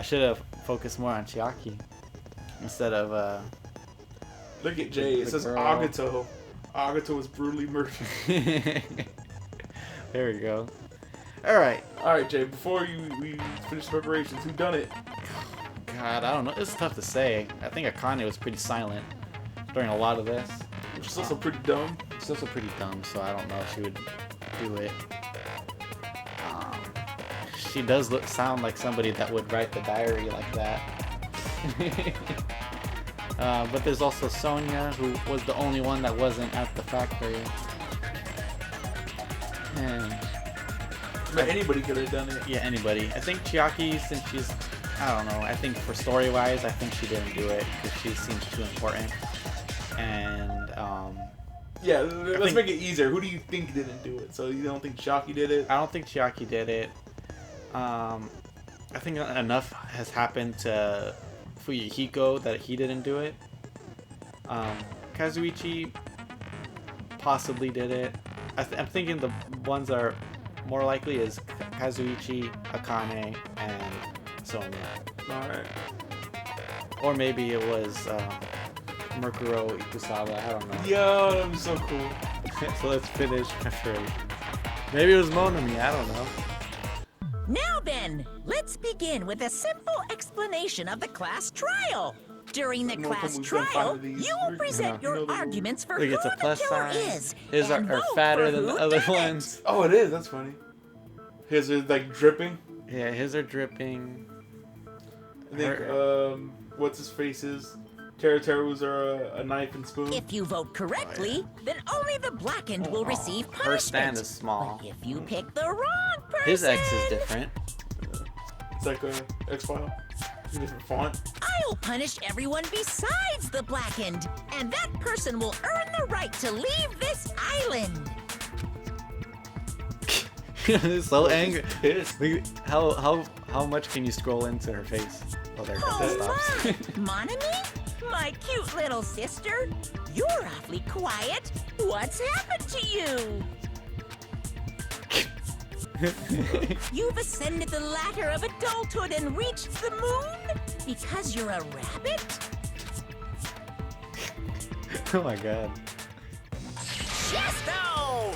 I should have focused more on Chiaki instead of Look at Jay. It says girl. Agato. Agato was brutally murdered. There we go. All right. All right, Jay. Before we finish preparations, who done it? God, I don't know. It's tough to say. I think Akane was pretty silent during a lot of this. Which is also pretty dumb. She's also pretty dumb, so I don't know if she would do it. She does sound like somebody that would write the diary like that. But there's also Sonia, who was the only one that wasn't at the factory. And But anybody could have done it. yeah, anybody. I think Chiaki, since she's, I don't know, I think for story-wise, I think she didn't do it because she seems too important. And, Yeah, let's make it easier. Who do you think didn't do it? So you don't think Chiaki did it? I don't think Chiaki did it. I think enough has happened to Fuyuhiko that he didn't do it. Kazuichi possibly did it. I'm thinking the ones that are more likely is Kazuichi, Akane, and Sonia. Alright. Or maybe it was Murkuro Ikusawa, I don't know. Yo, that was so cool. So let's finish preparation. Maybe it was Monami, I don't know. Now then, let's begin with a simple explanation of the class trial. During the class trial, you will present your arguments for Look, who it's a the plus killer sign. is. His and are vote fatter for than the who other did it. ones. Oh, it is. That's funny. His is like dripping. Yeah, his are dripping. I think, what's his face's? Teru's are a knife and spoon. If you vote correctly, then only the blackened will receive Her punishment. stand is small. But if you pick the wrong person, His X is different. It's like a X-File. Different font. I'll punish everyone besides the blackened, and that person will earn the right to leave this island. So angry. Pissed. Look, how much can you scroll into her face? Oh, there it goes. That Oh stops. my, Monami? My cute little sister? You're awfully quiet. What's happened to you? You've ascended the ladder of adulthood and reached the moon? Because you're a rabbit? Oh my god. Chesto!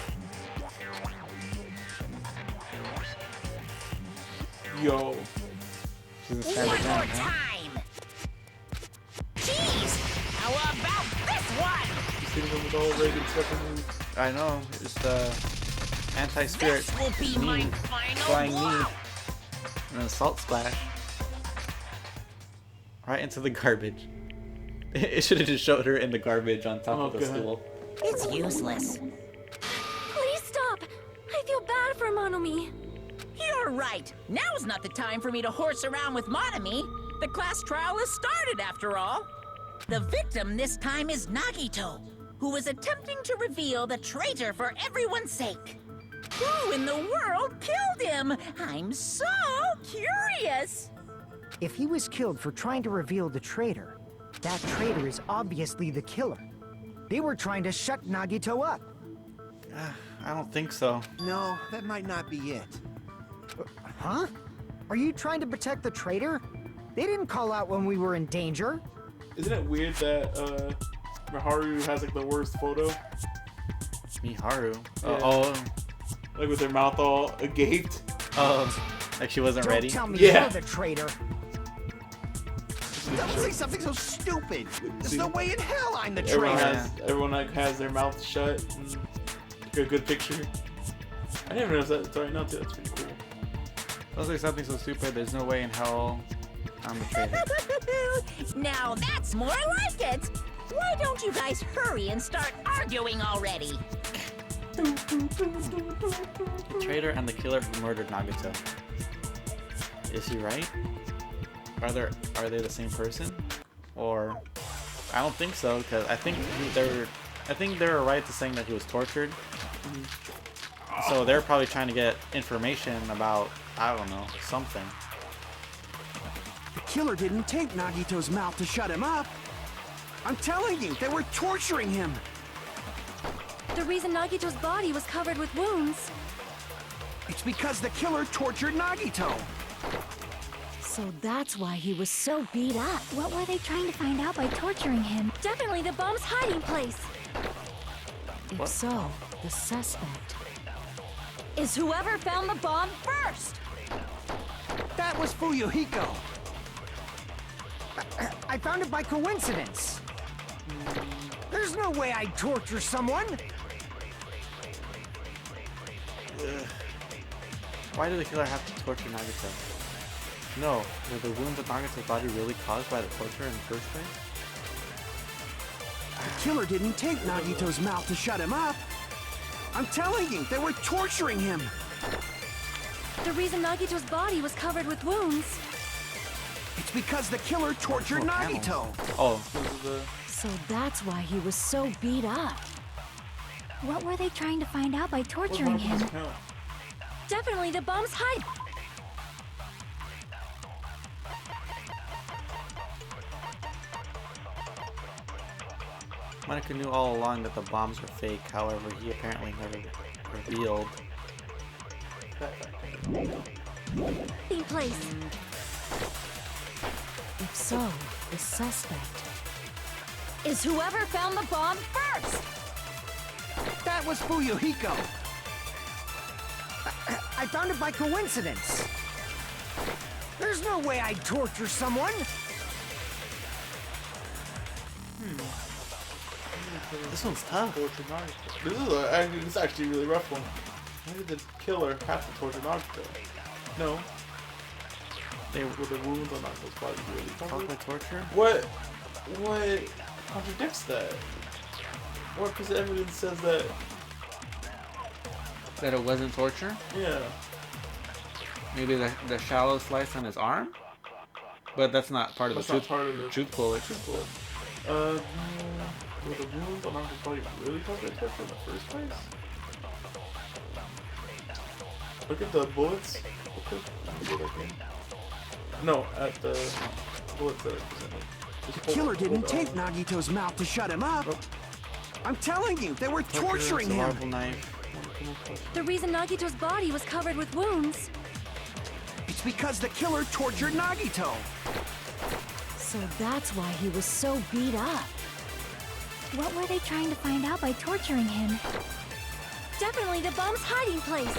Yo. She's a One standard more man, huh? time! Jeez! How about this one? You see them with all Reagan stuff in I know. It's the anti-spirit This will be my knee. final Flying blow! knee. And a salt splash. Right into the garbage. It should have just showed her in the garbage on top of the God. stool. It's useless. Please stop. I feel bad for Monomi. You're right. Now's not the time for me to horse around with Monami. The class trial has started, after all. The victim this time is Nagito, who was attempting to reveal the traitor for everyone's sake. Who in the world killed him? I'm so curious. If he was killed for trying to reveal the traitor, that traitor is obviously the killer. They were trying to shut Nagito up. I don't think so. No, that might not be it. Huh? Are you trying to protect the traitor? They didn't call out when we were in danger. Isn't it weird that Miharu has like the worst photo? Miharu. Yeah. Oh. Like with their mouth all agape. Oh. Like she wasn't Don't ready. tell me Yeah. you're the traider. Don't say something so stupid. There's See? no way in hell I'm the Everyone traitor. everyone like has their mouth shut and get a good picture. I didn't realize that until right now too. That's pretty cool. Looks like something so stupid. There's no way in hell I'm the traitor. Now that's more like it. Why don't you guys hurry and start arguing already? The traitor and the killer who murdered Nagito. Is he right? Are they the same person? Or I don't think so, because I think they're right to saying that he was tortured. So they're probably trying to get information about, I don't know, something. The killer didn't tape Nagito's mouth to shut him up. I'm telling you, they were torturing him. The reason Nagito's body was covered with wounds. It's because the killer tortured Nagito. So that's why he was so beat up. What were they trying to find out by torturing him? Definitely the bomb's hiding place. If What? so, the suspect is whoever found the bomb first. That was Fuyuhiko. I found it by coincidence. There's no way I'd torture someone. Why did the killer have to torture Nagito? No, were the wounds on Nagito's body really caused by the torture in the first place? The killer didn't take Nagito's mouth to shut him up. I'm telling you, they were torturing him. The reason Nagito's body was covered with wounds. It's because the killer tortured Oh, Nagito. Oh, This is the So that's why he was so beat up. What were they trying to find out by torturing him? count. Definitely the bomb's hiding. Monica knew all along that the bombs were fake, however, he apparently never revealed. Hiding place. If so, the suspect is whoever found the bomb first. That was Fuyuhiko. I found it by coincidence. There's no way I'd torture someone. This one's tough. Torture Nagito. This is actually a really rough one. Why did the killer have to torture Nagito? No. They Were the wounds on Nagito's body really caused covered? by torture? What contradicts that? What piece of evidence says that? That it wasn't torture? Yeah. Maybe the shallow slice on his arm? But that's not part of That's the not truth, part of the truth bullet. Were the wounds on Nagito's body really caused by torture in the first place? Look at the bullets. No, at the bullets that are presented. The killer didn't take Nagito's mouth to shut him up. I'm telling you, they were torturing him. Survival knife. The reason Nagito's body was covered with wounds. It's because the killer tortured Nagito. So that's why he was so beat up. What were they trying to find out by torturing him? Definitely the bomb's hiding place.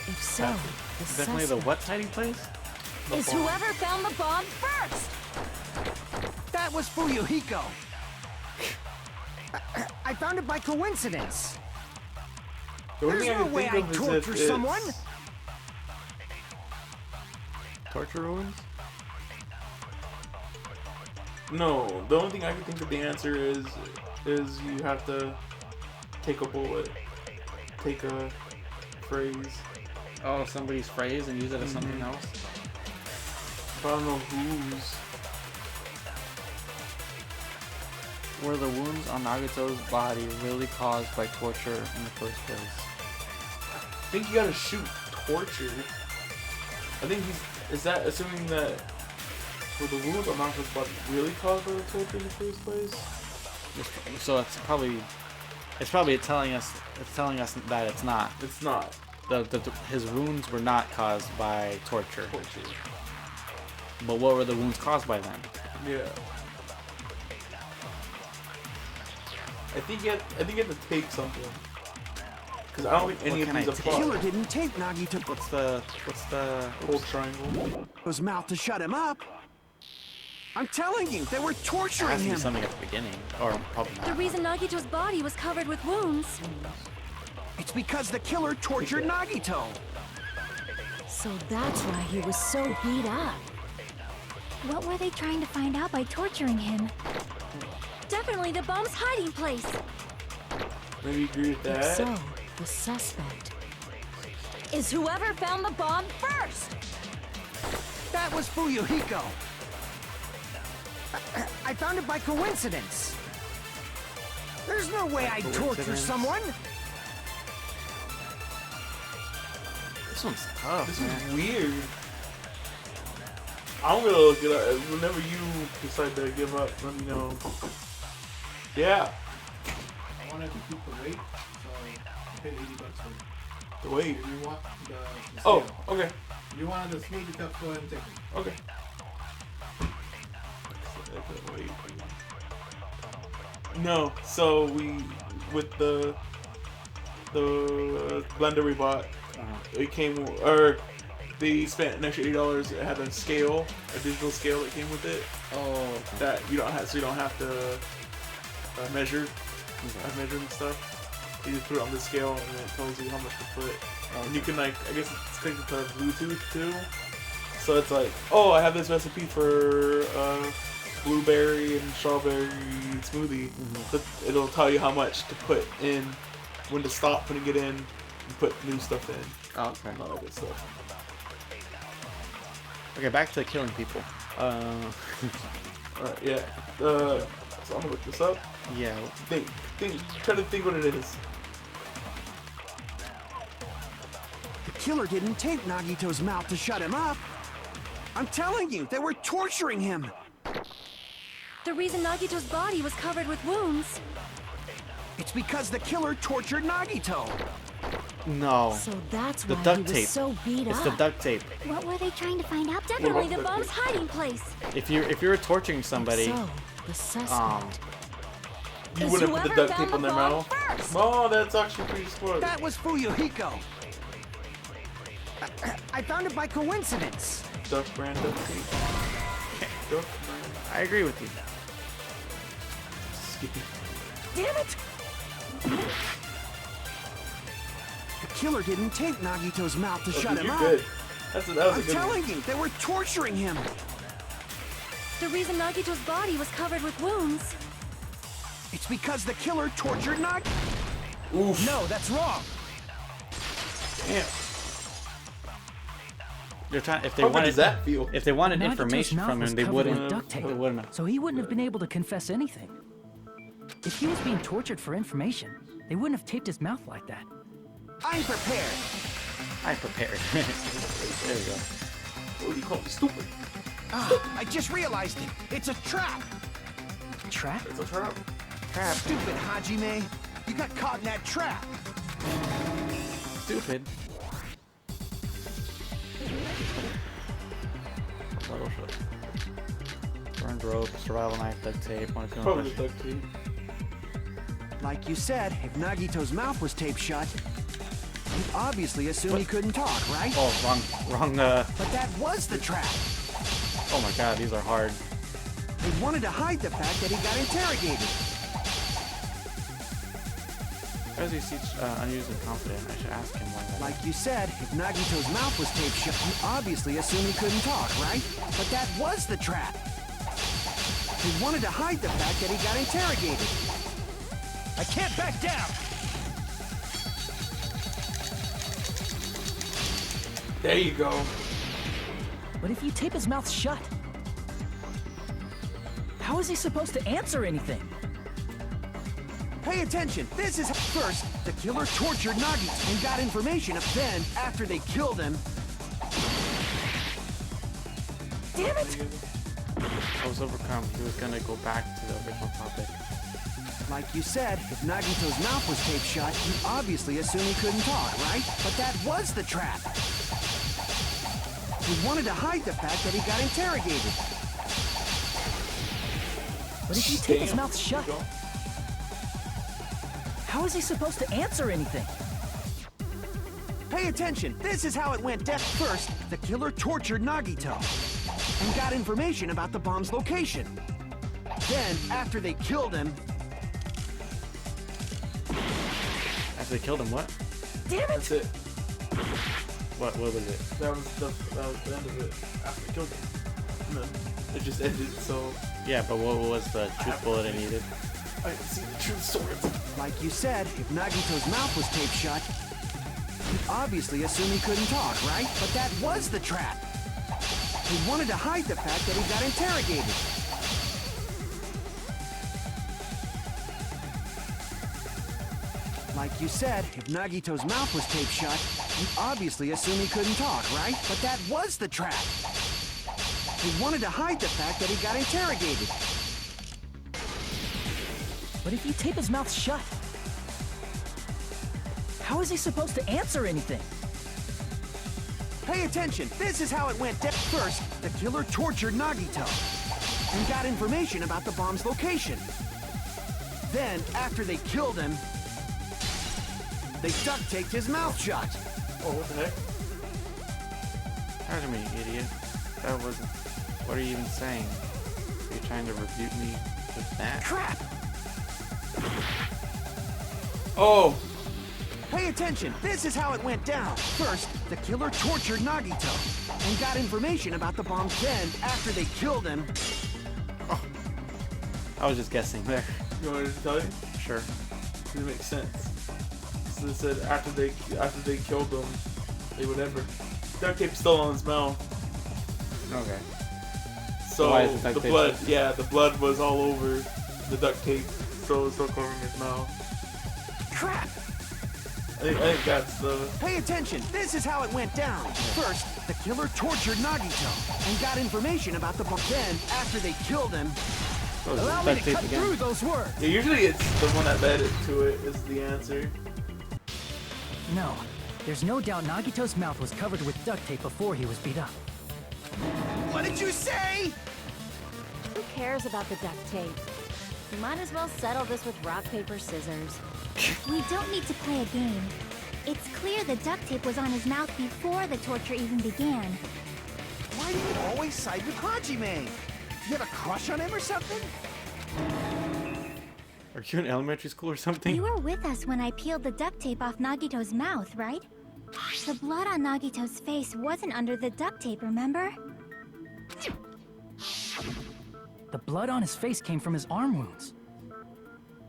If so, the Definitely the suspect what's hiding place? is whoever found the bomb first. That was Fuyuhiko. I found it by coincidence. The only There's thing I no can way think I'd of is torture if it's- someone. Torture wounds? No, the only thing I can think of the answer is you have to take a bullet, take a phrase. Oh, somebody's phrase and use it as something else? But I don't know whose. Were the wounds on Nagito's body really caused by torture in the first place? I think you gotta shoot torture. I think is that assuming that were the wounds on Nagito's body really caused by the torture in the first place? So it's probably telling us that it's not. It's not His wounds were not caused by torture. torture. But what were the wounds caused by then? Yeah. I think you have to take something. Because I don't think any What of can these I The take? apply. killer didn't take Nagito's What's the Whole triangle. mouth to shut him up. I'm telling you, they were It torturing has to be him. something at the beginning, or probably The not. reason Nagito's body was covered with wounds. It's because the killer tortured Nagito. So that's why he was so beat up. What were they trying to find out by torturing him? Definitely the bomb's hiding place. Maybe you agree with If that. so, the suspect is whoever found the bomb first. That was Fuyuhiko. I found it by coincidence. There's no way I'd torture coincidence? someone. This one's tough, This man. is weird. I'm gonna look it up. Whenever you decide to give up, let me know. Yeah. I wanted to keep the weight, so I paid $80 for it. The weight. You want the Oh, scale. okay. You wanted the smoothie cup, go ahead and take it. Okay. No, so we with the blender we bought, it came or they spent an extra $80. It had a scale, a digital scale that came with it. Oh. That you don't have, so you don't have to measure, measure and stuff. You just put it on the scale and it tells you how much to put. And you can like, I guess it's connected to Bluetooth too. So it's like, oh, I have this recipe for blueberry and strawberry smoothie. So it'll tell you how much to put in, when to stop putting it in, and put new stuff in. Oh, okay. And all that good stuff. Okay, back to killing people. Alright, yeah. So I'm gonna look this up. Yeah. Try to think what it is. The killer didn't tape Nagito's mouth to shut him up. I'm telling you, they were torturing him. The reason Nagito's body was covered with wounds. It's because the killer tortured Nagito. No. So that's The why duct he was tape. so beat It's up. the duct tape. What were they trying to find out? Definitely the duct bomb's tape? hiding place. If you were torturing somebody, So, the suspect. You Is wouldn't put the whoever duct found tape on the their bomb mouth. first. Oh, that's actually pretty smart. That was Fuyuhiko. I found it by coincidence. Duck brand duct tape. Duck brand. I agree with you. Skippy. Damn it! The killer didn't tape Nagito's mouth to shut him You're up. good. That was a I'm good one. telling you, they were torturing him. The reason Nagito's body was covered with wounds. It's because the killer tortured Nagito. Oof. No, that's wrong. Damn. They're trying. If they How good wanted, does that feel? if they wanted Nagito's information mouth from was him, they covered wouldn't. with duct tape, They wouldn't. so he wouldn't have been able to confess anything. If he was being tortured for information, they wouldn't have taped his mouth like that. I'm prepared. I prepared. There we go. Oh, you call me stupid. I just realized it. It's a trap. Trap? It's a trap. Crap. Stupid Hajime. You got caught in that trap. Stupid. Burned rope, survival knife, duct tape. One of Probably the duct tape. Like you said, if Nagito's mouth was taped shut, you obviously assume he couldn't talk, right? Oh, wrong. But that was the trap. Oh my God, these are hard. They wanted to hide the fact that he got interrogated. Why does he seem unused and confident? I should ask him why that. Like you said, if Nagito's mouth was taped shut, you obviously assume he couldn't talk, right? But that was the trap. He wanted to hide the fact that he got interrogated. I can't back down! There you go. But if you tape his mouth shut, how is he supposed to answer anything? Pay attention. This is first, the killer tortured Nagito and got information. Then, after they killed him, damn it! I was overcome. He was gonna go back to the original topic. Like you said, if Nagito's mouth was taped shut, you obviously assume he couldn't talk, right? But that was the trap. He wanted to hide the fact that he got interrogated. But if you tape his Damn. mouth shut, how is he supposed to answer anything? Pay attention. This is how it went down. First, the killer tortured Nagito and got information about the bomb's location. Then, after they killed him, After they killed him, what? Damn it! That's it. What was it? That was the end of it. After they killed him. And then it just ended, so Yeah, but what was the truth bullet I needed? I didn't see the true story. like you said, if Nagito's mouth was taped shut, you obviously assume he couldn't talk, right? But that was the trap. He wanted to hide the fact that he got interrogated. Like you said, if Nagito's mouth was taped shut, you obviously assume he couldn't talk, right? But that was the trap. He wanted to hide the fact that he got interrogated. But if you tape his mouth shut, How is he supposed to answer anything? Pay attention. This is how it went down. First, the killer tortured Nagito and got information about the bomb's location. Then, after they killed him, they duct taped his mouth shut. Oh, what the heck? Pardon me, idiot. That wasn't... What are you even saying? Are you trying to rebuke me with that? Crap! Oh! Pay attention. This is how it went down. First, the killer tortured Nagito and got information about the bomb. Then, after they killed him... Oh. I was just guessing there. You want me to tell you? Sure. It makes sense. So they said after they killed him, they whatever. Duct tape still on his mouth. Okay. So why is the duct tape blood, still- yeah, the blood was all over the duct tape, still covering his mouth. Crap! I think that's the. Pay attention. This is how it went down. First, the killer tortured Nagito and got information about the bomb. Then, after they killed him... Oh, it's Allow me duct to tape cut again. through those words. Yeah, usually it's the one that led it to it is the answer. No, there's no doubt Nagito's mouth was covered with duct tape before he was beat up. What did you say? Who cares about the duct tape? We might as well settle this with rock, paper, scissors. We don't need to play a game. It's clear the duct tape was on his mouth before the torture even began. Why do you always side with Hajime? You have a crush on him or something? Are you in elementary school or something? You were with us when I peeled the duct tape off Nagito's mouth, right? The blood on Nagito's face wasn't under the duct tape, remember? The blood on his face came from his arm wounds.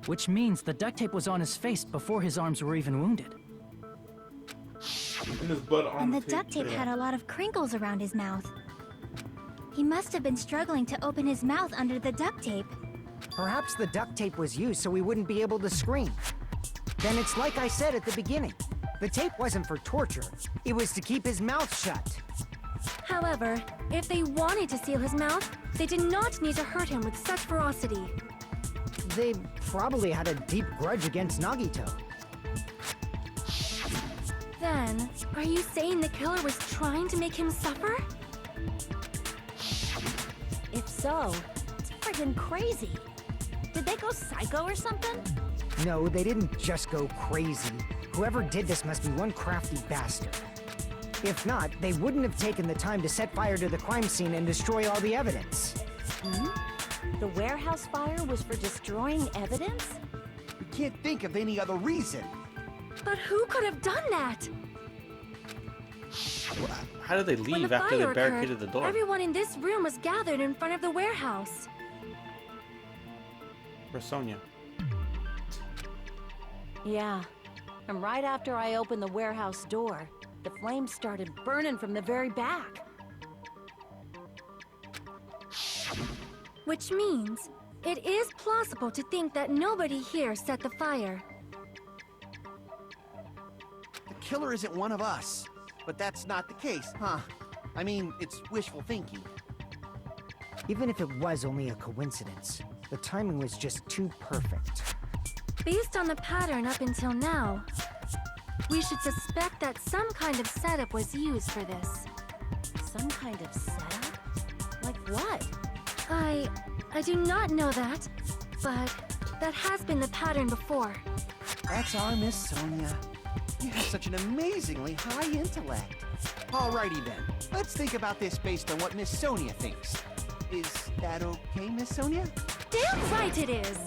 Which means the duct tape was on his face before his arms were even wounded. And there's blood on And the tape. duct tape had a lot of crinkles around his mouth. He must have been struggling to open his mouth under the duct tape. Perhaps the duct tape was used so he wouldn't be able to scream. Then it's like I said at the beginning. The tape wasn't for torture. It was to keep his mouth shut. However, if they wanted to seal his mouth, they did not need to hurt him with such ferocity. They probably had a deep grudge against Nagito. Then, are you saying the killer was trying to make him suffer? If so, it's friggin' crazy. Did they go psycho or something? No, they didn't just go crazy. Whoever did this must be one crafty bastard. If not, they wouldn't have taken the time to set fire to the crime scene and destroy all the evidence. The warehouse fire was for destroying evidence? We can't think of any other reason. But who could have done that? How did they When leave the after they fire barricaded occurred, the door? everyone in this room was gathered in front of the warehouse. Where's Sonia? Yeah. And right after I opened the warehouse door, the flames started burning from the very back. Which means, it is plausible to think that nobody here set the fire. The killer isn't one of us. But that's not the case, huh? I mean, it's wishful thinking. Even if it was only a coincidence, the timing was just too perfect. Based on the pattern up until now, we should suspect that some kind of setup was used for this. Some kind of setup? Like what? I do not know that, but that has been the pattern before. That's our Miss Sonia. You have such an amazingly high intellect. Alrighty then, let's think about this based on what Miss Sonia thinks. Is that okay, Miss Sonia? Damn right it is!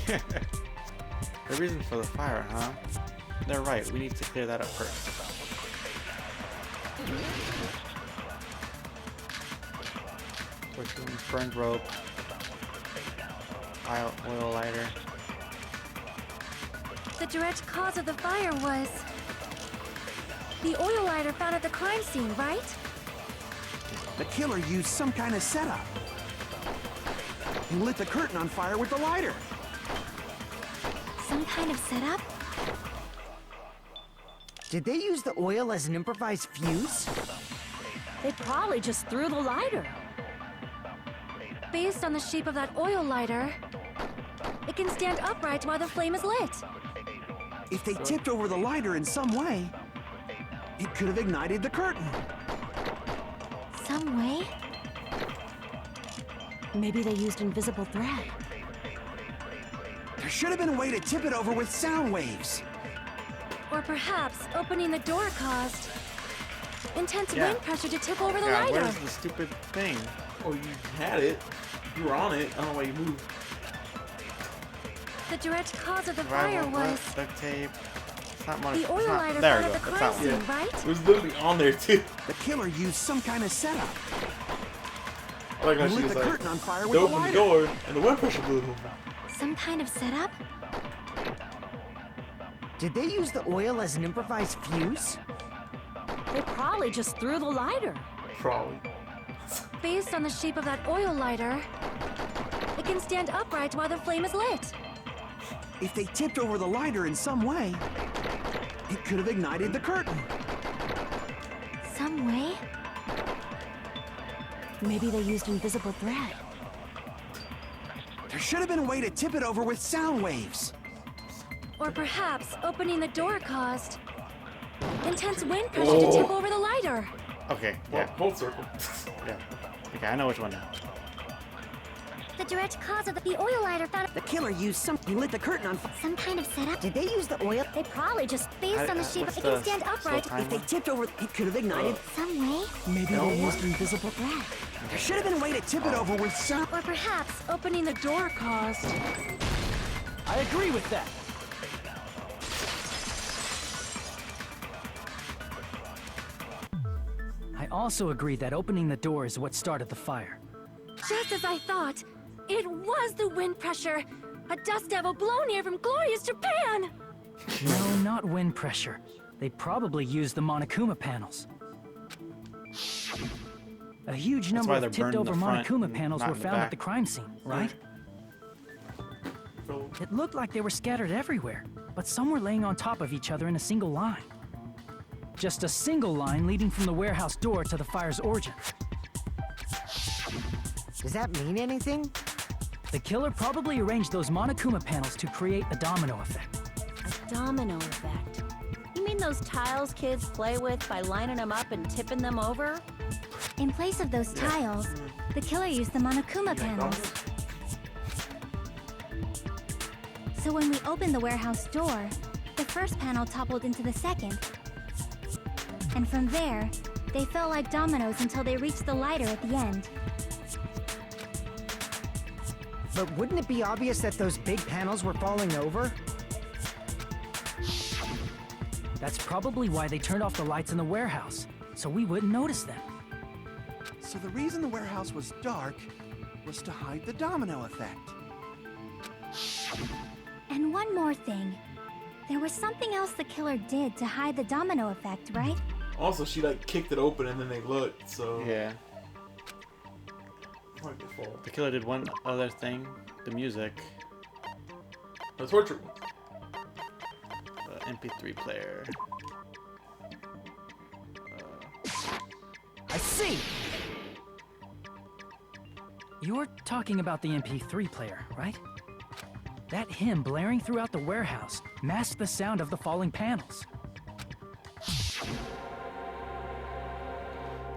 The reason for the fire, huh? They're right, we need to clear that up first. Burned rope. Oil lighter. The direct cause of the fire was the oil lighter found at the crime scene, right? The killer used some kind of setup. He lit the curtain on fire with the lighter. Some kind of setup? Did they use the oil as an improvised fuse? They probably just threw the lighter. Based on the shape of that oil lighter, it can stand upright while the flame is lit. If they tipped over the lighter in some way, it could have ignited the curtain. Some way? Maybe they used invisible thread. There should have been a way to tip it over with sound waves. Or perhaps opening the door caused intense Yeah. wind pressure to tip over the Yeah, lighter. where's the stupid thing? Oh, you had it. You were on it. I don't know why you moved. The direct cause of the Survival, fire was duct tape. It's not money. the oil it's not, lighter there found we at go. the That's crime that scene, one. right? It was literally on there too. The killer used some kind of setup. I like how He she lit was the like, curtain on fire with they the opened the lighter. door and the wind pressure blew them. Some kind of setup? Did they use the oil as an improvised fuse? They probably just threw the lighter. Probably. Based on the shape of that oil lighter, it can stand upright while the flame is lit. If they tipped over the lighter in some way, it could have ignited the curtain. Some way? Maybe they used invisible thread. There should have been a way to tip it over with sound waves. Or perhaps opening the door caused intense wind pressure to tip over the lighter. Okay, Well, yeah, full circle. yeah. Okay, I know which one now. The direct cause of the oil lighter found The killer used some. He lit the curtain on fire. some kind of setup. Did they use the oil? They probably just based on the shape what's of it can the stand slow upright. timer? If they tipped over, it could have ignited. Some way? Maybe they used invisible thread. There should have been a way to tip it over with sound. Or perhaps opening the door caused. I agree with that. I also agree that opening the door is what started the fire. Just as I thought, it was the wind pressure. A dust devil blown here from glorious Japan. No, not wind pressure. They probably used the Monokuma panels. A huge number why of they're burned tipped in over the front Monokuma and panels not were in the found back. at the crime scene, right? So, It looked like they were scattered everywhere, but some were laying on top of each other in a single line. Just a single line leading from the warehouse door to the fire's origin. Does that mean anything? The killer probably arranged those Monokuma panels to create a domino effect. A domino effect. You mean those tiles kids play with by lining them up and tipping them over? In place of those tiles, the killer used the Monokuma panels. So when we opened the warehouse door, the first panel toppled into the second. And from there, they fell like dominoes until they reached the lighter at the end. But wouldn't it be obvious that those big panels were falling over? That's probably why they turned off the lights in the warehouse, so we wouldn't notice them. So the reason the warehouse was dark was to hide the domino effect. And one more thing. There was something else the killer did to hide the domino effect, right? also, she like kicked it open and then they looked. So Yeah. Might be full. The killer did one other thing. The music. The torture. The MP3 player. I see! You're talking about the MP3 player, right? That hymn blaring throughout the warehouse masked the sound of the falling panels.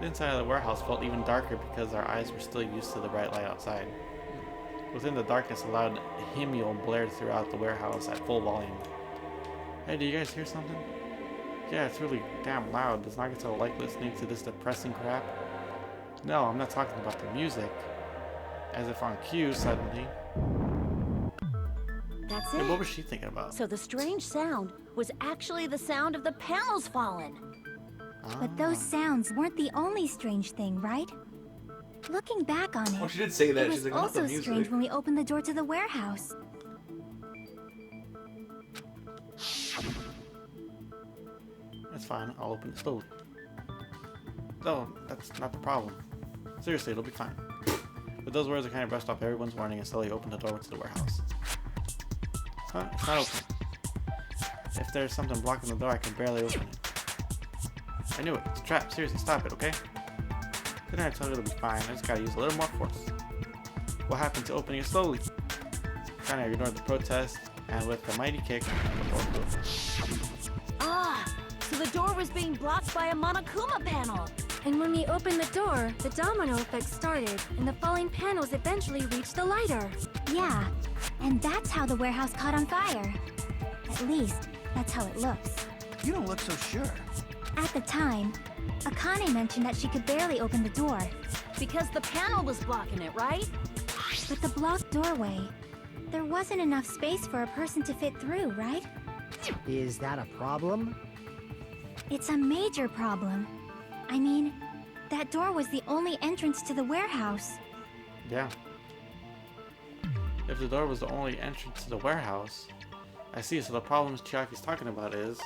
The inside of the warehouse felt even darker because our eyes were still used to the bright light outside. Within the darkness, a loud hymnal blared throughout the warehouse at full volume. Hey, do you guys hear something? Yeah, it's really damn loud. Does Nagato like listening to this depressing crap? No, I'm not talking about the music. As if on cue, suddenly. That's Hey, it. what was she thinking about? So the strange sound was actually the sound of the panels falling. But those sounds weren't the only strange thing, right? Looking back on it, Oh, she did say that. it She's was like, not the also music. strange when we opened the door to the warehouse. That's fine. I'll open it slowly. No, that's not the problem. Seriously, it'll be fine. But those words are kind of brushed off everyone's warning and slowly opened the door to the warehouse. Huh? It's not open. If there's something blocking the door, I can barely open it. I knew it. It's a trap. Seriously, stop it, okay? Didn't I tell you it'll be fine? I just gotta use a little more force. What happened to opening it slowly? Trying to ignore the protest. and with the mighty kick, Ah, so the door was being blocked by a Monokuma panel. And when we opened the door, the domino effect started, and the falling panels eventually reached the lighter. Yeah, and that's how the warehouse caught on fire. At least, that's how it looks. You don't look so sure. At the time, Akane mentioned that she could barely open the door. Because the panel was blocking it, right? But the blocked doorway, there wasn't enough space for a person to fit through, right? Is that a problem? It's a major problem. I mean, that door was the only entrance to the warehouse. yeah. If the door was the only entrance to the warehouse, I see. So the problem Chiaki's talking about is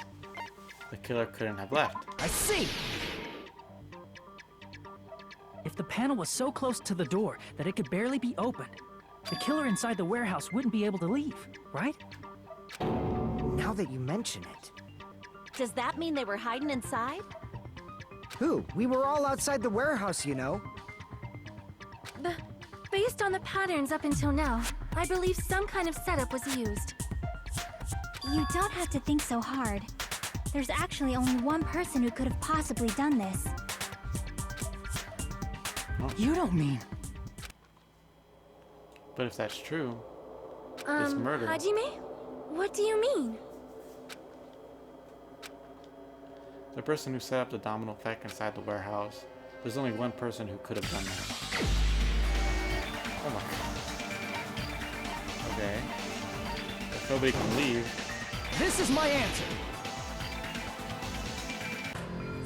the killer couldn't have left. I see! If the panel was so close to the door that it could barely be opened, the killer inside the warehouse wouldn't be able to leave, right? Now that you mention it. Does that mean they were hiding inside? Who? We were all outside the warehouse, you know. Based on the patterns up until now, I believe some kind of setup was used. You don't have to think so hard. There's actually only one person who could have possibly done this. You don't mean... But if that's true, this murder. Hajime? What do you mean? The person who set up the domino effect inside the warehouse, there's only one person who could have done that. Oh my god. Okay. If nobody can leave. This is my answer!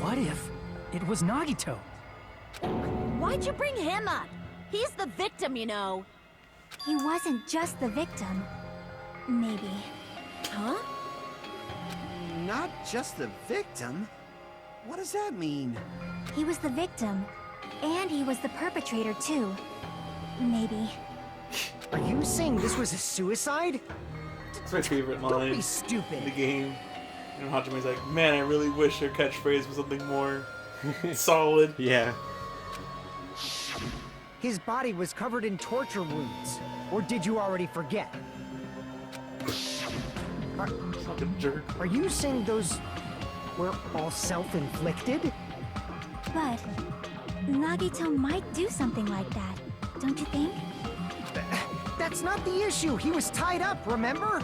What if it was Nagito? Why'd you bring him up? He's the victim, you know. He wasn't just the victim. Maybe. Huh? Not just the victim? What does that mean? He was the victim. And he was the perpetrator, too. Maybe. Are you saying this was a suicide? It's my favorite Don't line be in the stupid. game. And Hajime's like, man, I really wish her catchphrase was something more solid. Yeah. His body was covered in torture wounds. Or did you already forget? Fucking jerk. Are you saying those were all self-inflicted? But Nagito might do something like that, don't you think? That's not the issue. He was tied up, remember?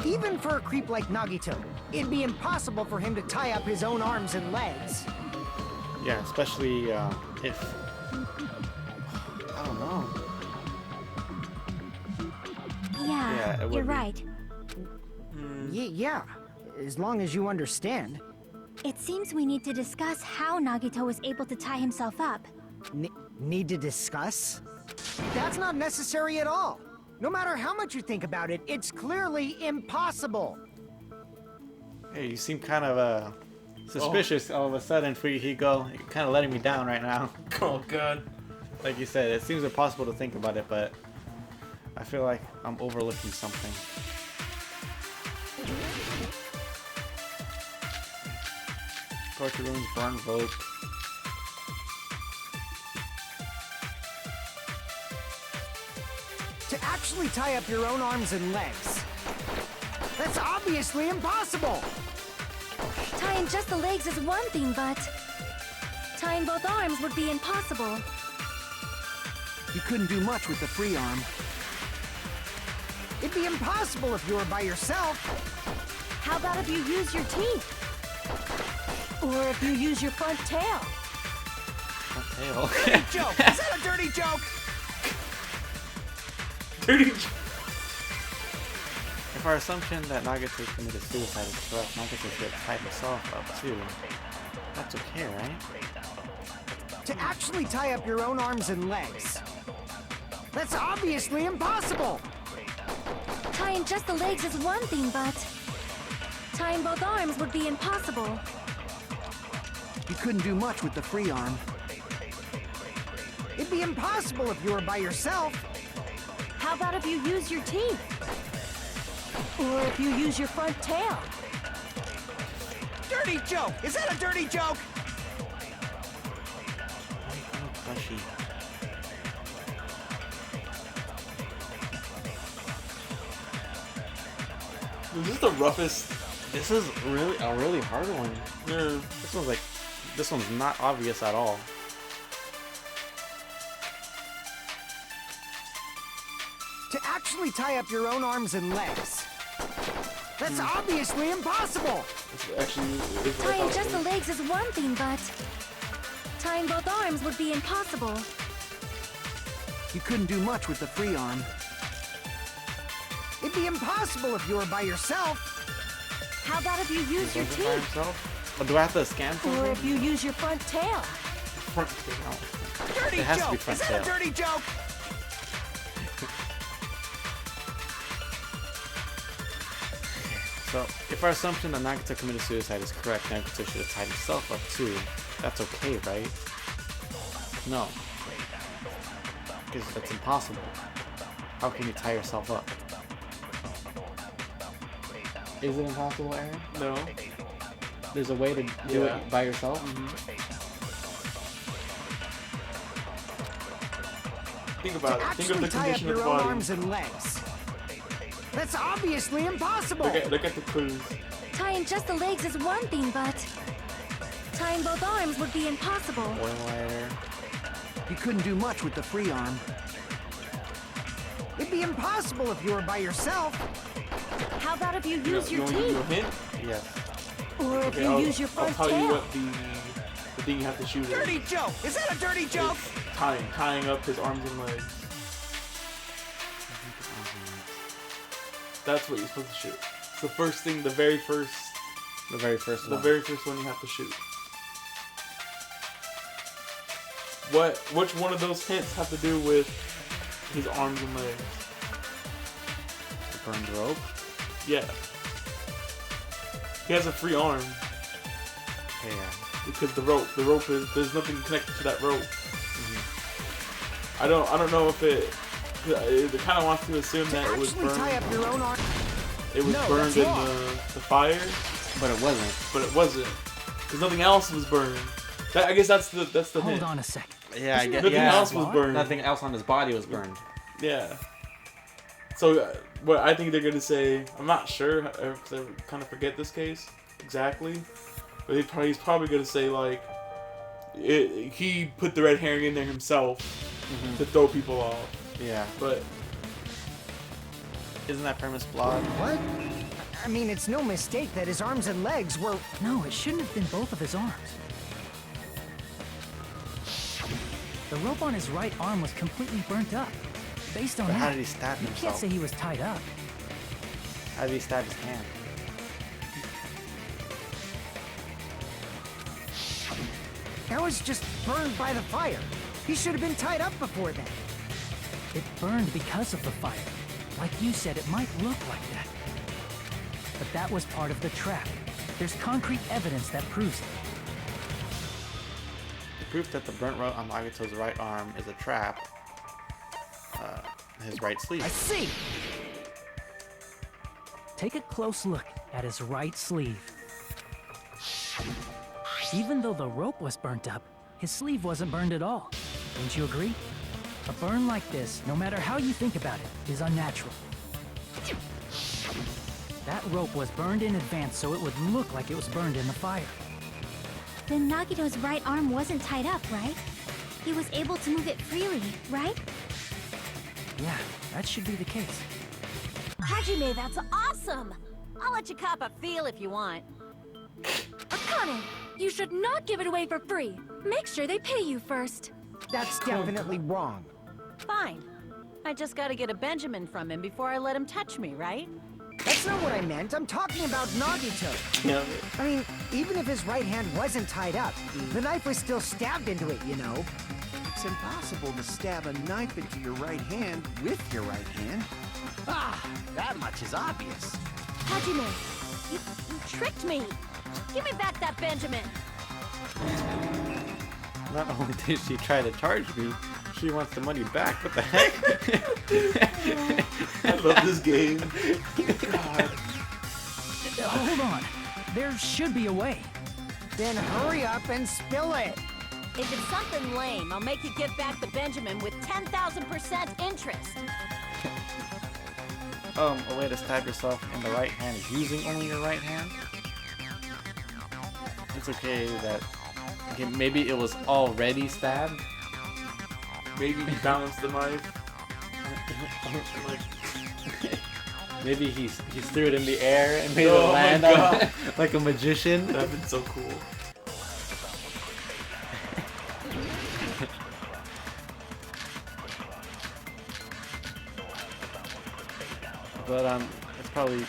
Even for a creep like Nagito, it'd be impossible for him to tie up his own arms and legs. Yeah, especially if... I don't know. Yeah, it would you're be. right. Yeah, as long as you understand. It seems we need to discuss how Nagito was able to tie himself up. Need to discuss? That's not necessary at all. No matter how much you think about it, it's clearly impossible. Hey, you seem kind of suspicious all of a sudden. For you go, you're kind of letting me down right now. Oh god. Like you said, it seems impossible to think about it, but I feel like I'm overlooking something. Torture rooms, burn rope. To actually tie up your own arms and legs. That's obviously impossible! Tying just the legs is one thing, but tying both arms would be impossible. You couldn't do much with the free arm. It'd be impossible if you were by yourself. How about if you use your teeth? Or if you use your front tail? Tail. Dirty joke! Is that a dirty joke? Dirty. If our assumption that Nagito committed suicide is correct, Nagito should tie himself up too. That's okay, right? To actually tie up your own arms and legs. That's obviously impossible! Tying just the legs is one thing, but tying both arms would be impossible. You couldn't do much with the free arm. It'd be impossible if you were by yourself. How about if you use your teeth? Or if you use your front tail? Dirty joke! Is that a dirty joke? Fleshy. Is this the roughest? This is really a really hard one. Yeah. This one's not obvious at all. To actually tie up your own arms and legs. That's obviously impossible! It's actually is what I Tying thought just it the was. legs is one thing, but tying both arms would be impossible. You couldn't do much with the free arm. It'd be impossible if you were by yourself. How about if you use your Does it by teeth? himself? Oh, do I have to scan Or something? if you use your front tail? Front tail. Dirty It has to joke! be front Is that a tail. dirty joke? So, if our assumption that Nagito committed suicide is correct, Nagito should have tied himself up too. That's okay, right? No. Because that's impossible. How can you tie yourself up? Is it impossible, Aaron? No. There's a way to do Yeah. it by yourself? Think To about it. Think of actually the tie up condition of your the own body. arms and legs. That's obviously impossible! Look at the clues. Tying just the legs is one thing, but tying both arms would be impossible. Oil lighter. You couldn't do much with the free arm. It'd be impossible if you were by yourself. How about if you You use your want me to give you a teeth? hint? Yes. Or if Okay, you I'll, use your I'll front tell you tail? what the thing you have to shoot is. Dirty joke! Is that a dirty joke? It's tying up his arms and legs. That's what you're supposed to shoot. It's the first thing, the very first The very first The one. very first one you have to shoot. Which one of those hints have to do with his arms and legs? The burned rope. Yeah. He has a free arm Yeah. because the rope is, there's nothing connected to that rope. I don't know if it kind of wants to assume To that it was actually burned. tie up your own arm. It was No, burned that's in wrong. the fire, But it wasn't. but it wasn't because nothing else was burned. I guess that's the Hold hint. on a second. Yeah, I get. Nothing Yeah. else was burned. Nothing else on his body was burned. Yeah. So what I think they're gonna say, I'm not sure if they kind of forget this case exactly, but he's probably gonna say like, he put the red herring in there himself to throw people off. Yeah. But Isn't that premise flawed? What? I mean, it's no mistake that his arms and legs were... No, it shouldn't have been both of his arms. The rope on his right arm was completely burnt up. Based on But how that, did he stab you can't himself? say he was tied up. How did he stab his hand? That was just burned by the fire. He should have been tied up before then. It burned because of the fire. Like you said, it might look like that. But that was part of the trap. There's concrete evidence that proves it. The proof that the burnt rope on Nagito's right arm is a trap. His right sleeve. I see. Take a close look at his right sleeve. Even though the rope was burnt up, his sleeve wasn't burned at all. Don't you agree? A burn like this, no matter how you think about it, is unnatural. That rope was burned in advance so it would look like it was burned in the fire. Then Nagito's right arm wasn't tied up, right? He was able to move it freely, right? Yeah, that should be the case. Hajime, that's awesome! I'll let you cop a feel if you want. Akane, you should not give it away for free. Make sure they pay you first. That's definitely wrong. Fine. I just gotta get a Benjamin from him before I let him touch me, right? That's not what I meant. I'm talking about Nagito. yeah, I mean, even if his right hand wasn't tied up, the knife was still stabbed into it, you know? It's impossible to stab a knife into your right hand with your right hand. Ah, that much is obvious. Hajime, you tricked me! Give me back that Benjamin! Not only did she try to charge me, she wants the money back. What the heck? I love this game. Hold on. There should be a way. Then hurry up and spill it. If it's something lame, I'll make you give back the Benjamin with 10,000% interest. a way to stab yourself in the right hand is using only your right hand. It's okay that maybe it was already stabbed. Maybe he balanced the knife. Like, maybe he threw it in the air and made Oh it my land on God. like a magician. that'd been so cool. But it's probably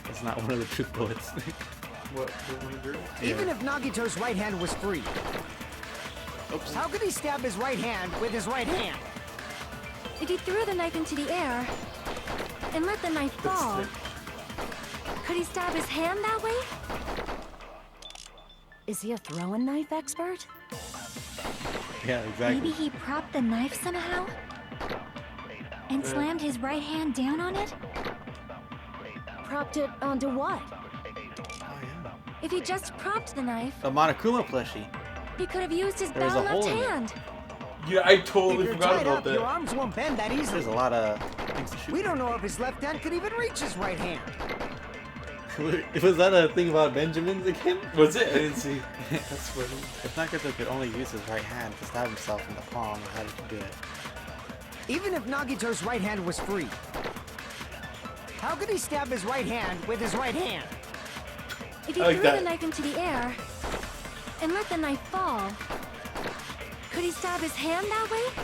it's not one of the truth bullets. What? The one girl? Even if Nagito's right hand was free, Oops. how could he stab his right hand with his right hand? If he threw the knife into the air and let the knife fall, could he stab his hand that way? Is he a throwing knife expert? Yeah, exactly. Maybe he propped the knife somehow and slammed his right hand down on it? Propped it onto what? If he just propped the knife, The Monokuma plushie. he could have used his There's a bound left hole in it. hand. Yeah, I If totally you're forgot tied about up, your that. arms won't bend that easily. There's a lot of things to shoot. We don't know if his left hand could even reach his right hand. Was that a thing about Benjamin's again? Was it? I didn't see. That's funny. If Nagito could only use his right hand to stab himself in the palm, how did he do it? Even if Nagito's right hand was free, how could he stab his right hand with his right hand? If he I like threw that. the knife into the air and let the knife fall, could he stab his hand that way?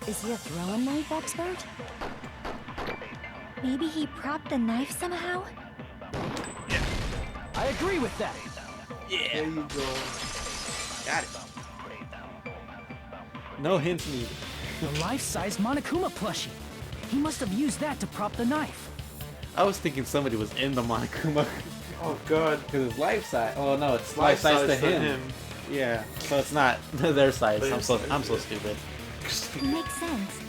Is he a throwing knife expert? Maybe he propped the knife somehow? I agree with that. There you go. Got it. No hints needed. The life-size Monokuma plushie. He must have used that to prop the knife. I was thinking somebody was in the Monokuma. Oh god. Because it's life size. Oh no, it's life size to him. Yeah, so it's not their size. Their I'm so size, stupid. Makes sense.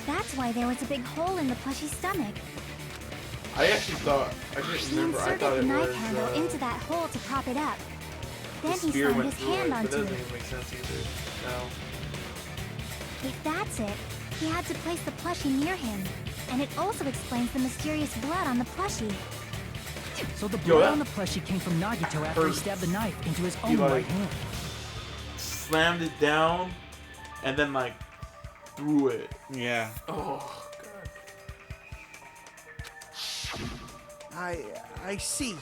That's why there was a big hole in the plushie's stomach. I actually thought, I couldn't He remember, I inserted thought the it knife was, handle into that hole to prop it up. the Then he spear slammed went his through it, hand but that onto doesn't it. even make sense either. No. If that's it, he had to place the plushie near him. And it also explains the mysterious blood on the plushie. So the Yo, blood that- on the plushie came from Nagito after he Hurts. stabbed the knife into his He, own like- right hand. Slammed it down, and then like, threw it. Yeah. Oh god. I see.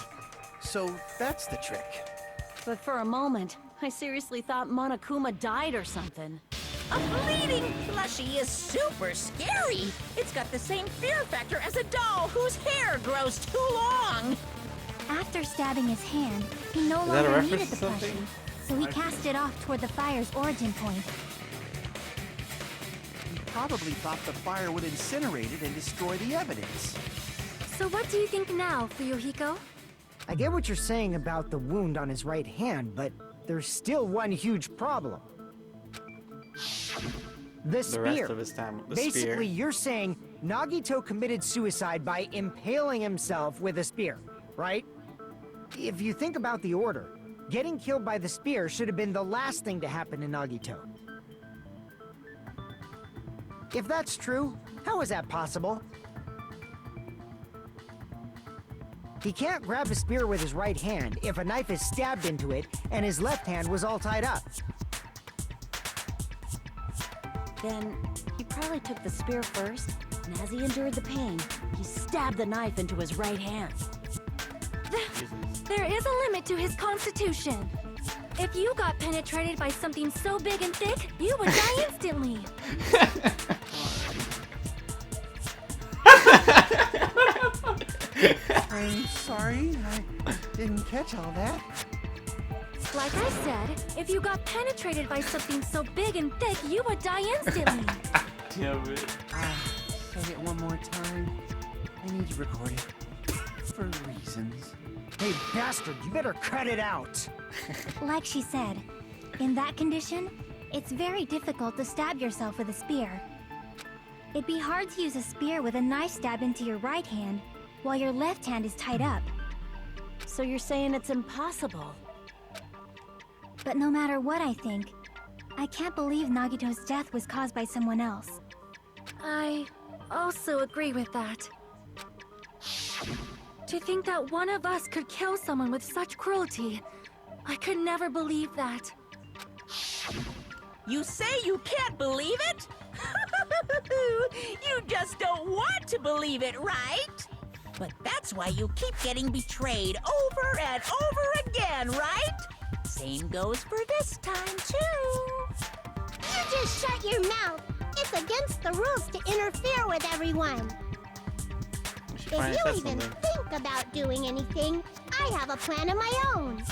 So that's the trick. But for a moment, I seriously thought Monokuma died or something. A bleeding plushie is super scary. It's got the same fear factor as a doll whose hair grows too long. After stabbing his hand, he no that a longer reference needed to the something? plushie, so he cast it off toward the fire's origin point. He probably thought the fire would incinerate it and destroy the evidence. So what do you think now, Fuyuhiko? I get what you're saying about the wound on his right hand, but there's still one huge problem. The The spear. rest of his time, the Basically, spear. you're saying Nagito committed suicide by impaling himself with a spear, right? If you think about the order, getting killed by the spear should have been the last thing to happen to Nagito. If that's true, how is that possible? He can't grab a spear with his right hand if a knife is stabbed into it and his left hand was all tied up. Then he probably took the spear first, and as he endured the pain, he stabbed the knife into his right hand. There is a limit to his constitution. If you got penetrated by something so big and thick, you would die instantly. I'm sorry, I didn't catch all that. Like I said, if you got penetrated by something so big and thick, you would die instantly. Damn it. Say it one more time. I need to record it. For reasons. Hey, bastard, you better cut it out. Like she said, in that condition, it's very difficult to stab yourself with a spear. It'd be hard to use a spear with a knife stab into your right hand while your left hand is tied up. So you're saying it's impossible? But no matter what I think, I can't believe Nagito's death was caused by someone else. I also agree with that. To think that one of us could kill someone with such cruelty, I could never believe that. You say you can't believe it? You just don't want to believe it, right? But that's why you keep getting betrayed over and over again, right? Same goes for this time, too. You just shut your mouth. It's against the rules to interfere with everyone. She If finally you said even something. think about doing anything, I have a plan of my own.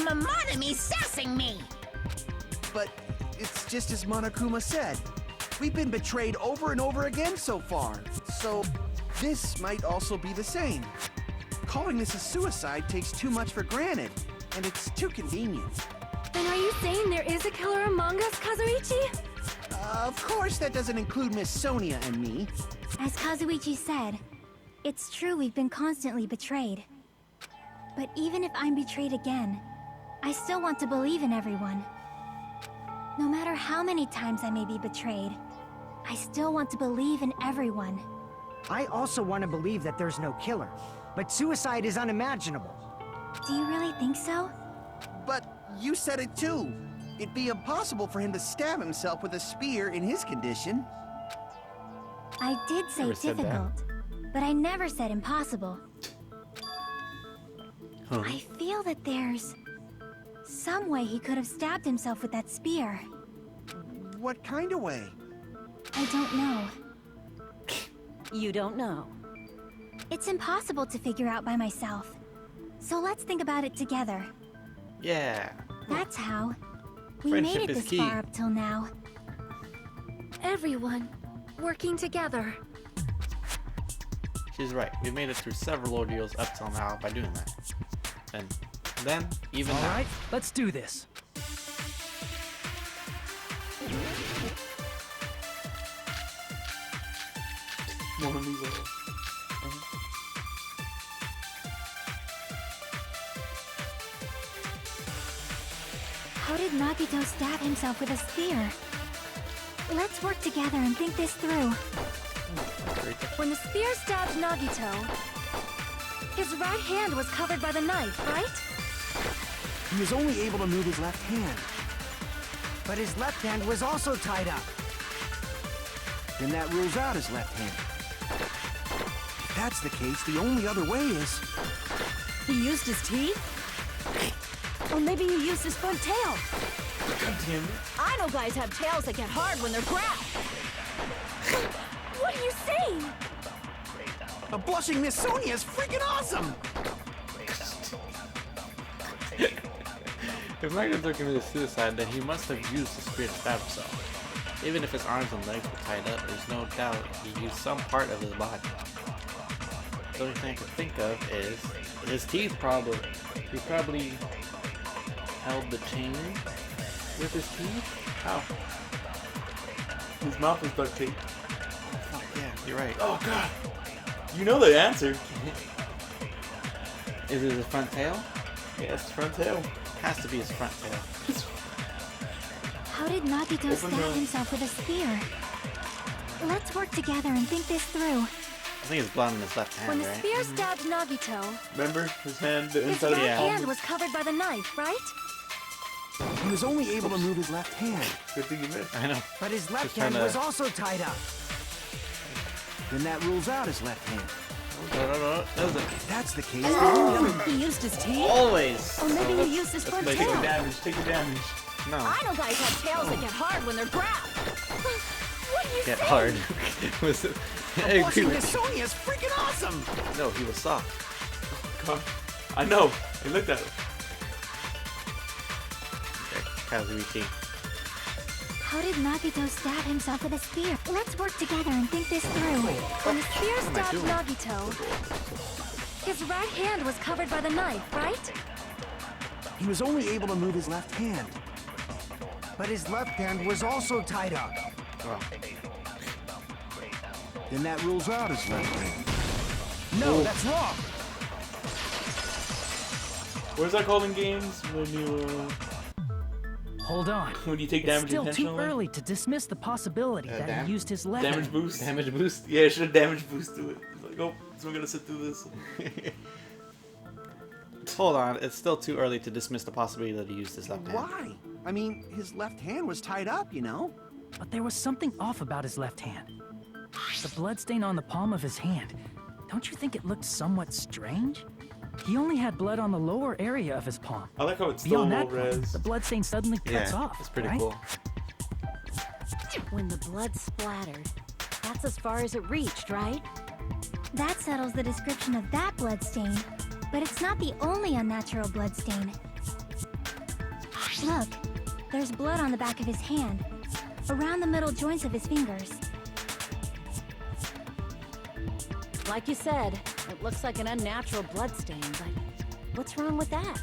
Monome's sassing me. But it's just as Monokuma said. We've been betrayed over and over again so far. So this might also be the same. Calling this a suicide takes too much for granted, and it's too convenient. Then are you saying there is a killer among us, Kazuichi? Of course that doesn't include Miss Sonia and me. As Kazuichi said, it's true we've been constantly betrayed. But even if I'm betrayed again, I still want to believe in everyone. No matter how many times I may be betrayed, I still want to believe in everyone. I also want to believe that there's no killer, but suicide is unimaginable. Do you really think so? But you said it too. It'd be impossible for him to stab himself with a spear in his condition. I did say Never said that. difficult, but I never said impossible. Huh. I feel that there's some way he could have stabbed himself with that spear. What kind of way? I don't know. You don't know. It's impossible to figure out by myself. So let's think about it together. Yeah. That's how. We Friendship made it is this key. far up till now. Everyone, working together. She's right. We made it through several ordeals up till now by doing that. And then, even All now. right, let's do this. Monome's How did Nagito stab himself with a spear? Let's work together and think this through. When the spear stabbed Nagito, his right hand was covered by the knife, right? He was only able to move his left hand. But his left hand was also tied up. Then that rules out his left hand. If that's the case, the only other way is... He used his teeth? Or maybe he used his front tail. God damn it. I know guys have tails that get hard when they're grabbed. What are you saying? A blushing Miss Sonia is freaking awesome! If Nagito committed suicide, then he must have used the spear to stab himself. Even if his arms and legs were tied up, there's no doubt he used some part of his body. The only thing I can think of is his teeth. Probably he probably held the chain with his teeth. How? His mouth was duct tape. Fuck yeah, you're right. Oh god. You know the answer. Is it his front tail? Yeah, it's front tail. Has to be his front tail. How did Nagito Open stab the- himself with a spear? Let's work together and think this through. I think it's blown in his left When hand, the right? spear stabbed Nagito, Remember his hand, the his inside of right the hand palm? was covered by the knife, right? He was only able to move his left hand. Good thing you missed. I know. But his left Just hand trying to- was also tied up. Then that rules out his left hand. Does it? If that's the case, the only other... He used his teeth? Always. Or maybe So he let's- used his let's front make Take it- the tail. damage, take the damage. No. I know guys have tails that get hard when they're grabbed. What are you Get saying? hard. Was it? I A agree blushing with Miss Sonia is freaking awesome! you. No, he was soft. God. I know. I looked at it. Okay, Kazuichi. How did Nagito stab himself with a spear? Let's work together and think this through. When the spear am I stabbed doing? Nagito, his right hand was covered by the knife, right? He was only able to move his left hand. But his left hand was also tied up. Oh. Then that rules out his left hand. No, that's wrong. What is that called in games when you Hold on. When you take It's damage still too intentionally. early to dismiss the possibility that he used his left Damage hand. boost. Damage boost. Yeah, it should have damage boost to it. It's like, oh, so we're gonna sit through this. Hold on, it's still too early to dismiss the possibility that he used his left hand. Why? I mean, his left hand was tied up, you know? But there was something off about his left hand. The bloodstain on the palm of his hand. Don't you think it looked somewhat strange? He only had blood on the lower area of his palm. I like how it's still Beyond low that point, res. the bloodstain suddenly cuts Yeah, off. it's pretty right? cool. When the blood splattered, that's as far as it reached, right? That settles the description of that bloodstain, but it's not the only unnatural bloodstain. Look, there's blood on the back of his hand, around the middle joints of his fingers. Like you said, it looks like an unnatural bloodstain, but what's wrong with that?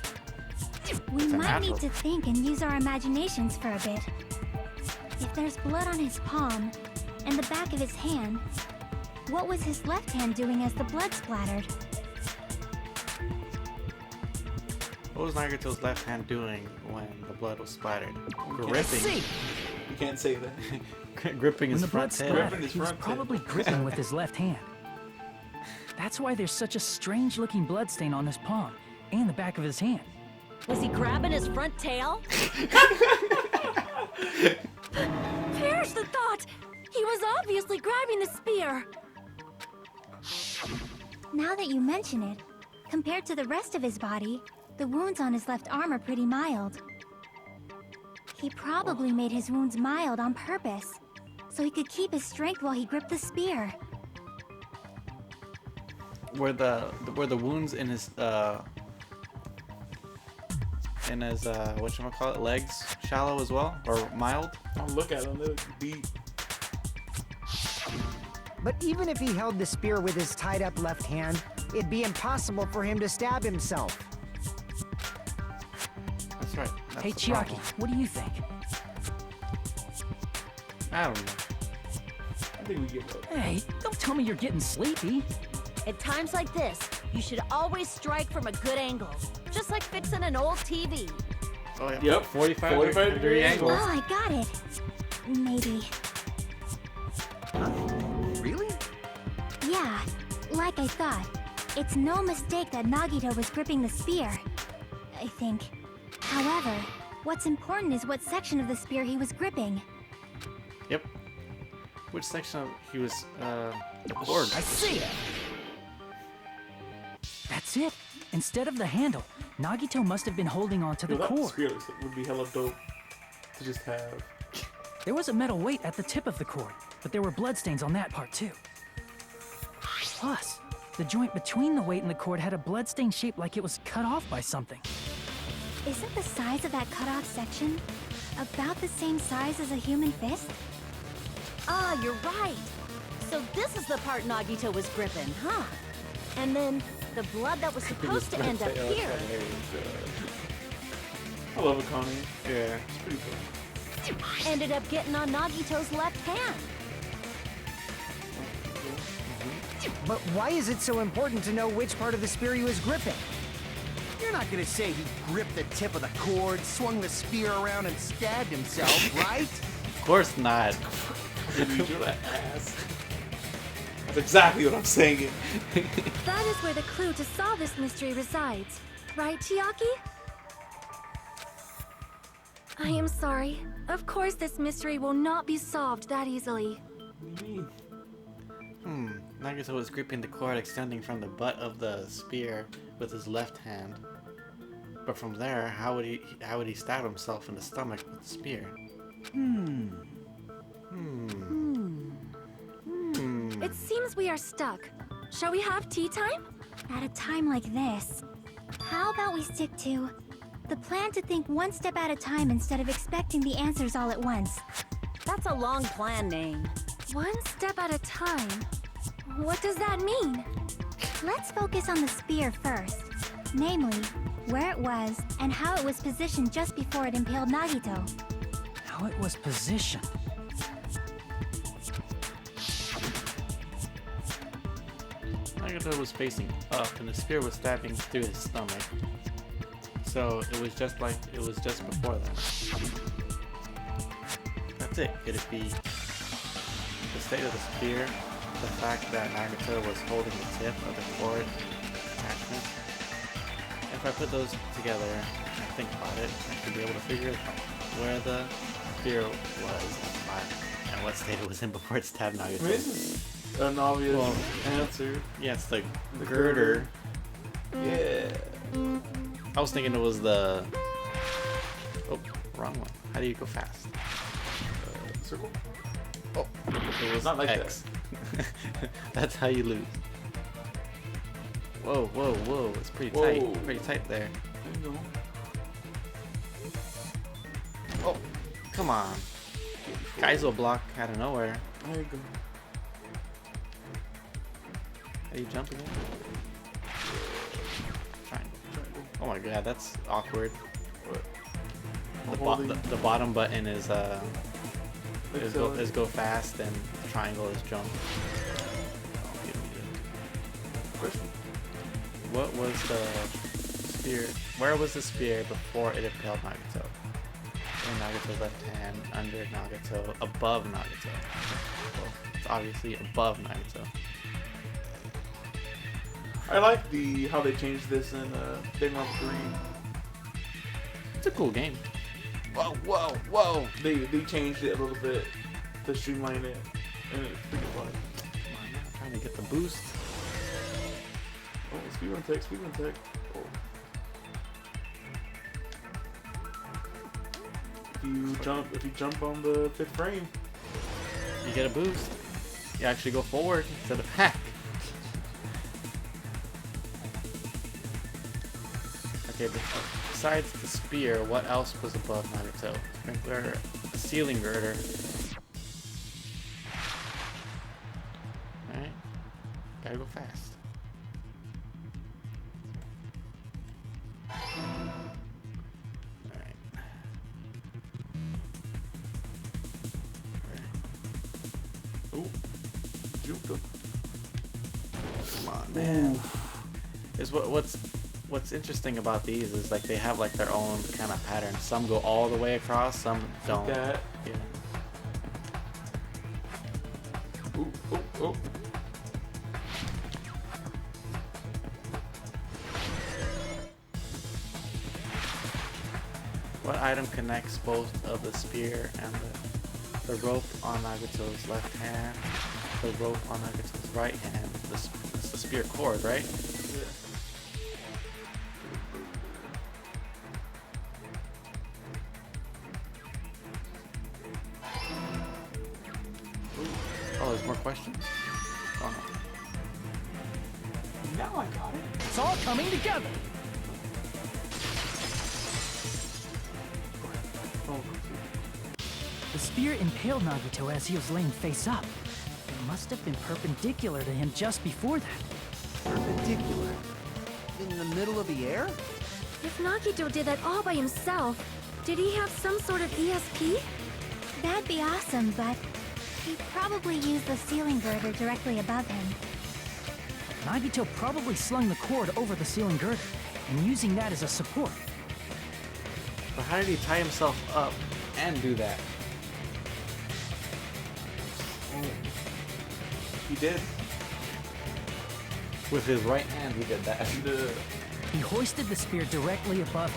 We It's might unnatural. need to think and use our imaginations for a bit. If there's blood on his palm and the back of his hand, what was his left hand doing as the blood splattered? What was Nagato's left hand doing when the blood was splattered? Let's see. Gripping. You can't say that. Gripping When his the blood front tail. splattered, his he was front tail. probably gripping with his left hand. That's why there's such a strange-looking bloodstain on his palm and the back of his hand. Was he grabbing his front tail? Perish the thought! He was obviously grabbing the spear! Now that you mention it, compared to the rest of his body, the wounds on his left arm are pretty mild. He probably made his wounds mild on purpose, so he could keep his strength while he gripped the spear. Were the wounds in his whatchamacallit, legs shallow as well, or mild? Oh, look at him. They look deep. But even if he held the spear with his tied up left hand, it'd be impossible for him to stab himself. That's right. That's Hey, the Chiaki, problem. what do you think? I don't know. I think we give up. Hey, don't tell me you're getting sleepy. At times like this, you should always strike from a good angle. Just like fixing an old TV. Oh yeah. Yep. 45 degree angle. angle. Oh, I got it. Maybe. Really? Yeah, like I thought. It's no mistake that Nagito was gripping the spear, I think. However, what's important is what section of the spear he was gripping. Yep. Which section of he was the cord? I see. That's it. Instead of the handle, Nagito must have been holding on to the Yo, that cord. spear would be hella dope to just have. There was a metal weight at the tip of the cord, but there were bloodstains on that part too. Plus, the joint between the weight and the cord had a bloodstain shaped like it was cut off by something. Isn't the size of that cut-off section about the same size as a human fist? Ah, you're right. So this is the part Nagito was gripping, huh? And then the blood that was supposed to end up here. I love Akane. Yeah. It's pretty cool. Ended up getting on Nagito's left hand. But why is it so important to know which part of the spear he was gripping? You're not gonna say he gripped the tip of the cord, swung the spear around, and stabbed himself, right? Of course not. You're that ass. That's exactly what I'm saying. That is where the clue to solve this mystery resides. Right, Chiaki? I am sorry. Of course this mystery will not be solved that easily. Nagito was gripping the cord extending from the butt of the spear with his left hand. But from there, how would he stab himself in the stomach with the spear? It seems we are stuck. Shall we have tea time? At a time like this, how about we stick to the plan to think one step at a time instead of expecting the answers all at once? That's a long plan name. One step at a time. What does that mean? Let's focus on the spear first. Namely, where it was and how it was positioned just before it impaled Nagito. How it was positioned. Nagito was facing up and the spear was stabbing through his stomach. So it was just before that. stick? Could it be the state of the spear, the fact that Nagato was holding the tip of the cord attachment? If I put those together and think about it, I should be able to figure where the spear was and what state it was in before it stabbed Nagato. I mean, this is an obvious answer. Yeah, it's the girder. Yeah. I was thinking it was the... Oh, wrong one. How do you go fast? Circle. Oh, it was not like X. That's how you lose. Whoa, whoa, whoa! It's pretty tight. Pretty tight there. There you go. Oh, come on. Kaizo block out of nowhere. There you go. How do you jump again? Triangle. Oh my god, that's awkward. What? The bottom button is go fast, and the triangle is jump. Oh, give me Question. what was the spear? Where was the spear before it impaled Nagato? In Nagato's left hand, under Nagato, above Nagato. Well, it's obviously above Nagato. I like how they changed this in Danganronpa 3. It's a cool game. Whoa, whoa, whoa! They changed it a little bit to streamline it, and it's pretty fun. Come on, I'm trying to get the boost. Oh, speedrun tech, speedrun tech. Oh. If you jump on the 5th frame, You get a boost. You actually go forward instead of back. Okay, besides the spear, what else was above Nagato? Sprinkler, a ceiling girder. Alright. Gotta go fast. Alright. ooh, juked him. Come on, man. Is what's interesting about these is like they have like their own kind of pattern. Some go all the way across, some don't. Like that. Yeah. Ooh, ooh, ooh. What item connects both of the spear and the rope on Nagato's left hand, the rope on Nagato's right hand? It's the spear cord, right? Yeah. Oh, there's more questions? Oh, Now I got it. It's all coming together. Oh, The spear impaled Nagito as he was laying face up. It must have been perpendicular to him just before that. Perpendicular. In the middle of the air? If Nagito did that all by himself, did he have some sort of ESP? That'd be awesome, but he probably used the ceiling girder directly above him. Nagito probably slung the cord over the ceiling girder, and using that as a support. but how did he tie himself up and do that? he did. With his right hand, he did that. He hoisted the spear directly above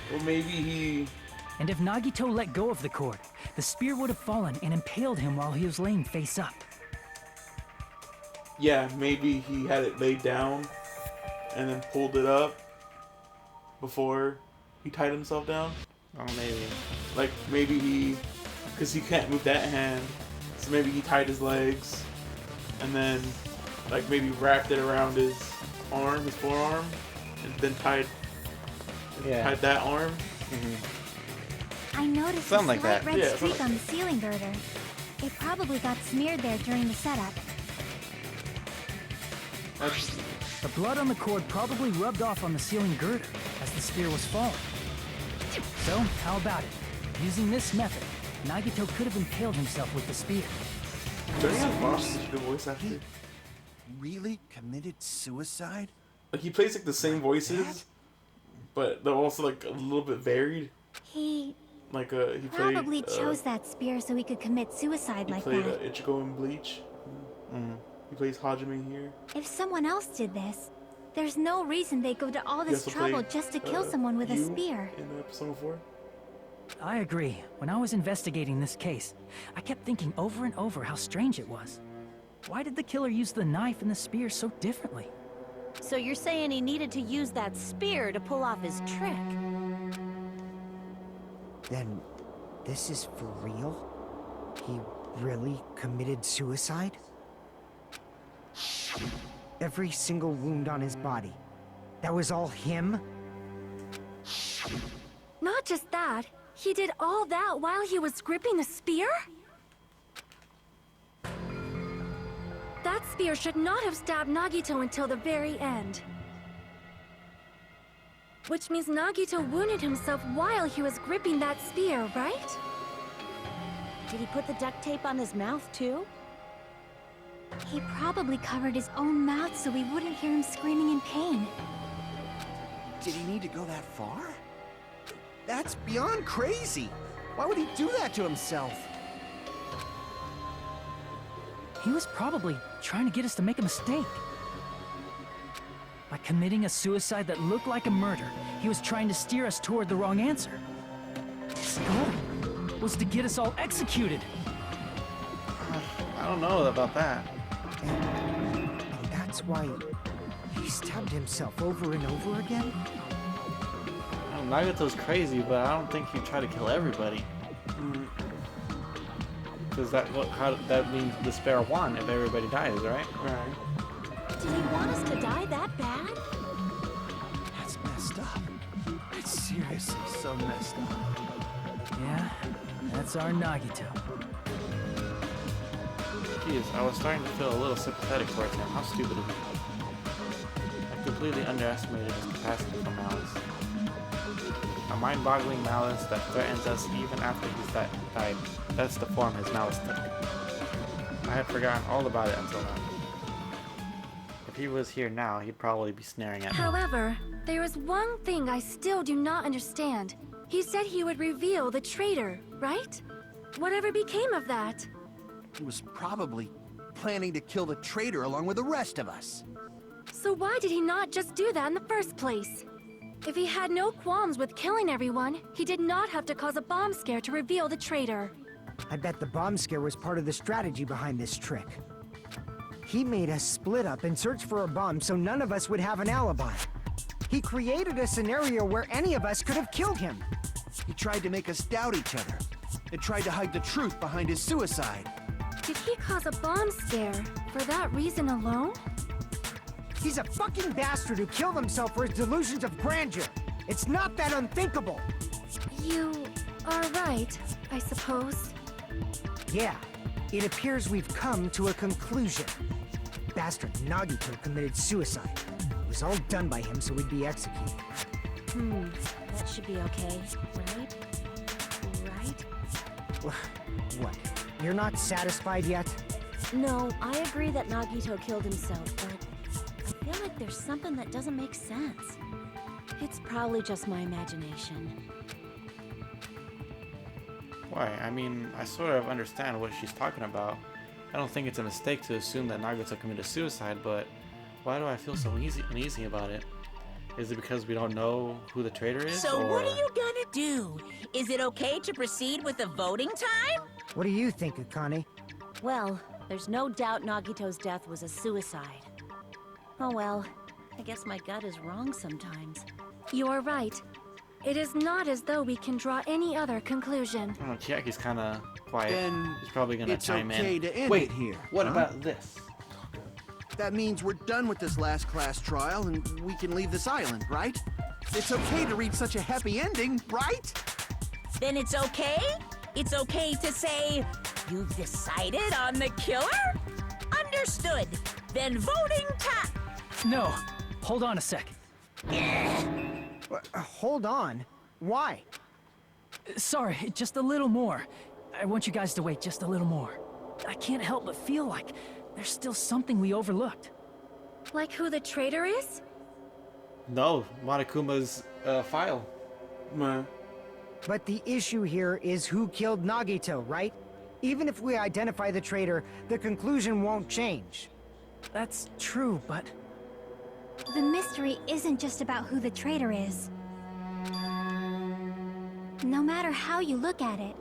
him. Or maybe he. And if Nagito let go of the cord, the spear would have fallen and impaled him while he was laying face up. Yeah, maybe he had it laid down and then pulled it up before he tied himself down. Oh, maybe. Like maybe because he can't move that hand, so maybe he tied his legs and then like maybe wrapped it around his arm, his forearm, and then tied that arm. Mm-hmm. I noticed a Something like slight that. red Yeah, streak something on the ceiling girder. It probably got smeared there during the setup. That's The blood on the cord probably rubbed off on the ceiling girder as the spear was falling. So, how about it? Using this method, Nagito could have impaled himself with the spear. the voice actor. Really committed suicide? Like he plays like the same voices, but they're also like a little bit varied. He Like he played. Probably chose that spear so he could commit suicide He like played that. Ichigo in Bleach. He plays Hajime here. If someone else did this, there's no reason they go to all this also trouble played, just to kill someone with a you spear. in Persona 4. I agree. When I was investigating this case, I kept thinking over and over how strange it was. Why did the killer use the knife and the spear so differently? So you're saying he needed to use that spear to pull off his trick? Then, this is for real? He really committed suicide? Every single wound on his body. That was all him? Not just that, he did all that while he was gripping the spear? That spear should not have stabbed Nagito until the very end. Which means Nagito wounded himself while he was gripping that spear, right? Did he put the duct tape on his mouth too? He probably covered his own mouth so we wouldn't hear him screaming in pain. Did he need to go that far? That's beyond crazy. Why would he do that to himself? He was probably trying to get us to make a mistake. By committing a suicide that looked like a murder, he was trying to steer us toward the wrong answer. His goal was to get us all executed. I don't know about that. And that's why he stabbed himself over and over again? Nagato's crazy, but I don't think he'd try to kill everybody. Because that means despair won if everybody dies, right? Right. Did he want us to die that bad? That's messed up. That's seriously so messed up. Yeah, that's our Nagito. Jeez, I was starting to feel a little sympathetic towards him. How stupid of me. I completely underestimated his capacity for malice. A mind-boggling malice that threatens us even after he's died. That's the form his malice took. I had forgotten all about it until now. If he was here now, he'd probably be snaring at me. However, there is one thing I still do not understand. He said he would reveal the traitor, right? Whatever became of that? He was probably planning to kill the traitor along with the rest of us. So why did he not just do that in the first place? If he had no qualms with killing everyone, he did not have to cause a bomb scare to reveal the traitor. I bet the bomb scare was part of the strategy behind this trick. He made us split up and search for a bomb so none of us would have an alibi. He created a scenario where any of us could have killed him. He tried to make us doubt each other and tried to hide the truth behind his suicide. Did he cause a bomb scare for that reason alone? He's a fucking bastard who killed himself for his delusions of grandeur. It's not that unthinkable. You are right, I suppose. Yeah, it appears we've come to a conclusion. Bastard Nagito committed suicide. It was all done by him so we'd be executed. That should be okay, right? Right? What? You're not satisfied yet? No, I agree that Nagito killed himself, but I feel like there's something that doesn't make sense. It's probably just my imagination. Why? I mean, I sort of understand what she's talking about. I don't think it's a mistake to assume that Nagito committed suicide, but why do I feel so uneasy about it? Is it because we don't know who the traitor is? So or... what are you gonna do? Is it okay to proceed with the voting time? What do you think, Akane? Well, there's no doubt Nagito's death was a suicide. Oh well, I guess my gut is wrong sometimes. You are right. It is not as though we can draw any other conclusion. Oh, Chiaki's kind of quiet. Then He's probably gonna it's chime okay in. to end Wait, it here. what huh? about this? That means we're done with this last class trial and we can leave this island, right? It's okay to reach such a happy ending, right? Then it's okay? It's okay to say, you've decided on the killer? Understood. Then voting time. No, hold on a second. Hold on. Why? Sorry, just a little more. I want you guys to wait just a little more. I can't help but feel like there's still something we overlooked. Like who the traitor is? No, Monokuma's file. Man. But the issue here is who killed Nagito, right? Even if we identify the traitor, the conclusion won't change. That's true, but The mystery isn't just about who the traitor is. No matter how you look at it,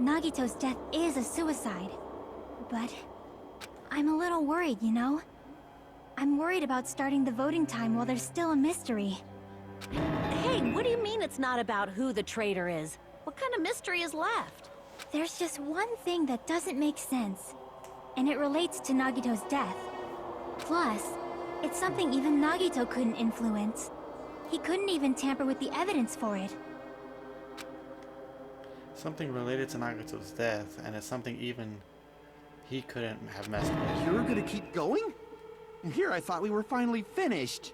Nagito's death is a suicide. But I'm a little worried, you know? I'm worried about starting the voting time while there's still a mystery. Hey, what do you mean it's not about who the traitor is? What kind of mystery is left? There's just one thing that doesn't make sense, and it relates to Nagito's death. Plus, it's something even Nagito couldn't influence. He couldn't even tamper with the evidence for it. Something related to Nagito's death, and it's something even he couldn't have messed with. You're gonna keep going? Here, I thought we were finally finished.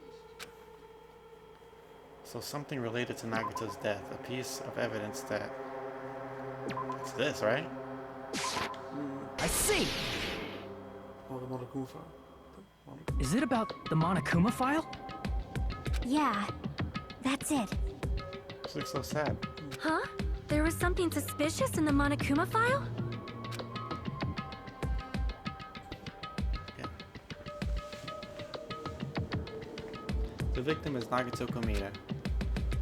So something related to Nagito's death, a piece of evidence that... It's this, right? I see! Oh, the Monokuma file. is it about the Monokuma file? Yeah, that's it. This looks so sad. Huh? There was something suspicious in the Monokuma file? The victim is Nagito Komita.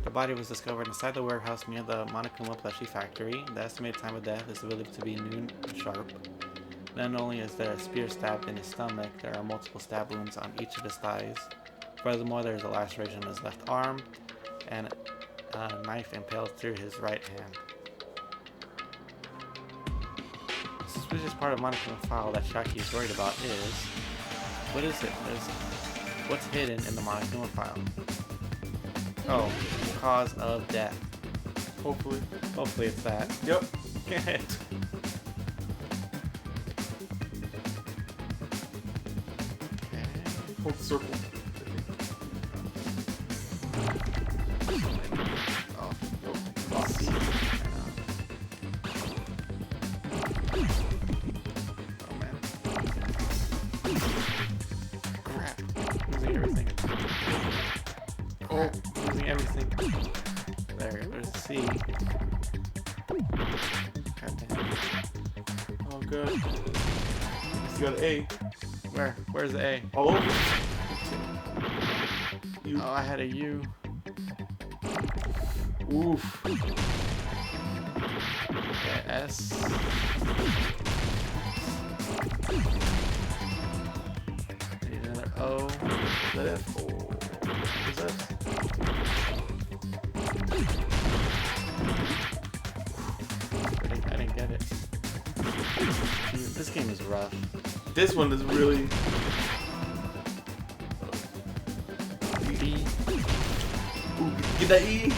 The body was discovered inside the warehouse near the Monokuma plushie factory. The estimated time of death is believed to be noon sharp. Not only is there a spear stabbed in his stomach, there are multiple stab wounds on each of his thighs. Furthermore, there is a laceration on his left arm and a knife impaled through his right hand. The suspicious part of Monokuma file that Shaki is worried about is... What is it? What's hidden in the Monokuma file? Oh, cause of death. Hopefully. Hopefully it's that. Yep. Hold the circle. Oh, man. Crap. Losing everything. Oh, losing everything. There, there's C. God damn. Oh, good. You got an A. Where? Where's the A? All over. U. Oh, I had a U. Oof. Okay, S. I need another O. Is that F? Oh. Is that F? I didn't get it. Jeez, this game is rough. This one is really... B. Ooh, get that E.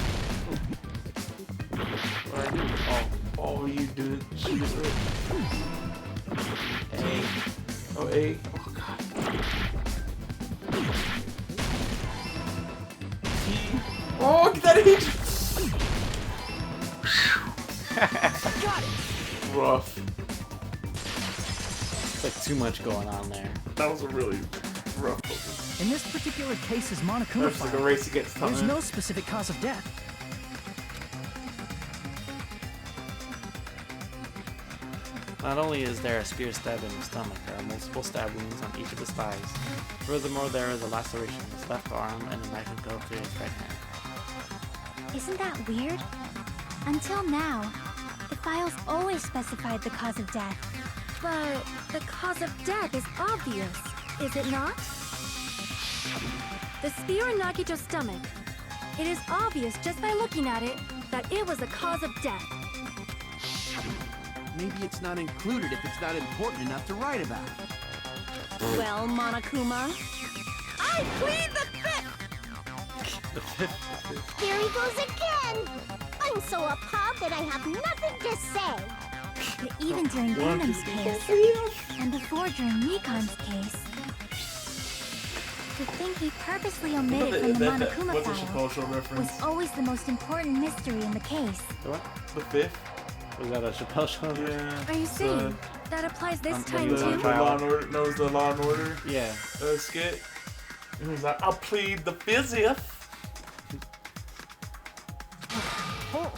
What do I do? Oh, you did shoot it right. A. Oh, A. Oh, God. T. Oh, get that H. Got it! Rough. It's like too much going on there. That was a really rough puzzle. In this particular case's Monokuma That's like a file, race against time. there's no specific cause of death. Not only is there a spear stab in his stomach, there are multiple stab wounds on each of his thighs. Furthermore, there is a laceration in his left arm and a knife impaled through his right hand. Isn't that weird? Until now, the files always specified the cause of death. But the cause of death is obvious, is it not? The spear in Nagito's stomach. It is obvious just by looking at it that it was the cause of death. Maybe it's not included if it's not important enough to write about. Well, Monokuma, I plead the fifth! Here he goes again! I'm so appalled that I have nothing to say. But even during Gundam's case, and before during Nikon's case, to think he purposely omitted from the Monokuma What's a file Chappelle Show reference? was always the most important mystery in the case. What? The fifth? Was that a Chappelle Show? Yeah. Are you saying that applies this time The too? Law and Order, knows the Law and Order Yeah. skit. And he's like, I'll plead the fifth.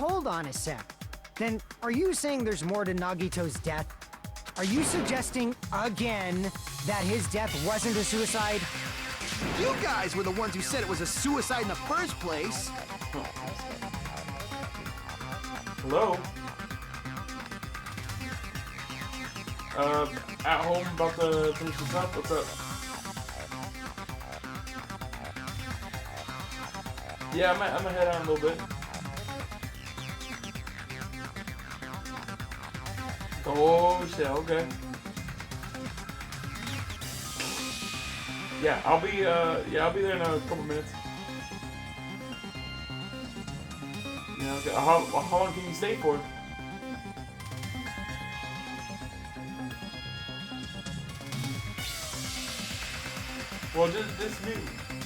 hold on a sec. Then, are you saying there's more to Nagito's death? Are you suggesting, again, that his death wasn't a suicide? You guys were the ones who said it was a suicide in the first place. Hello? At home about to finish this up? What's up? Yeah, I'm gonna head out a little bit. Oh shit, okay. Yeah, I'll be there in a couple minutes. Yeah, okay. How long can you stay for? Well, just me.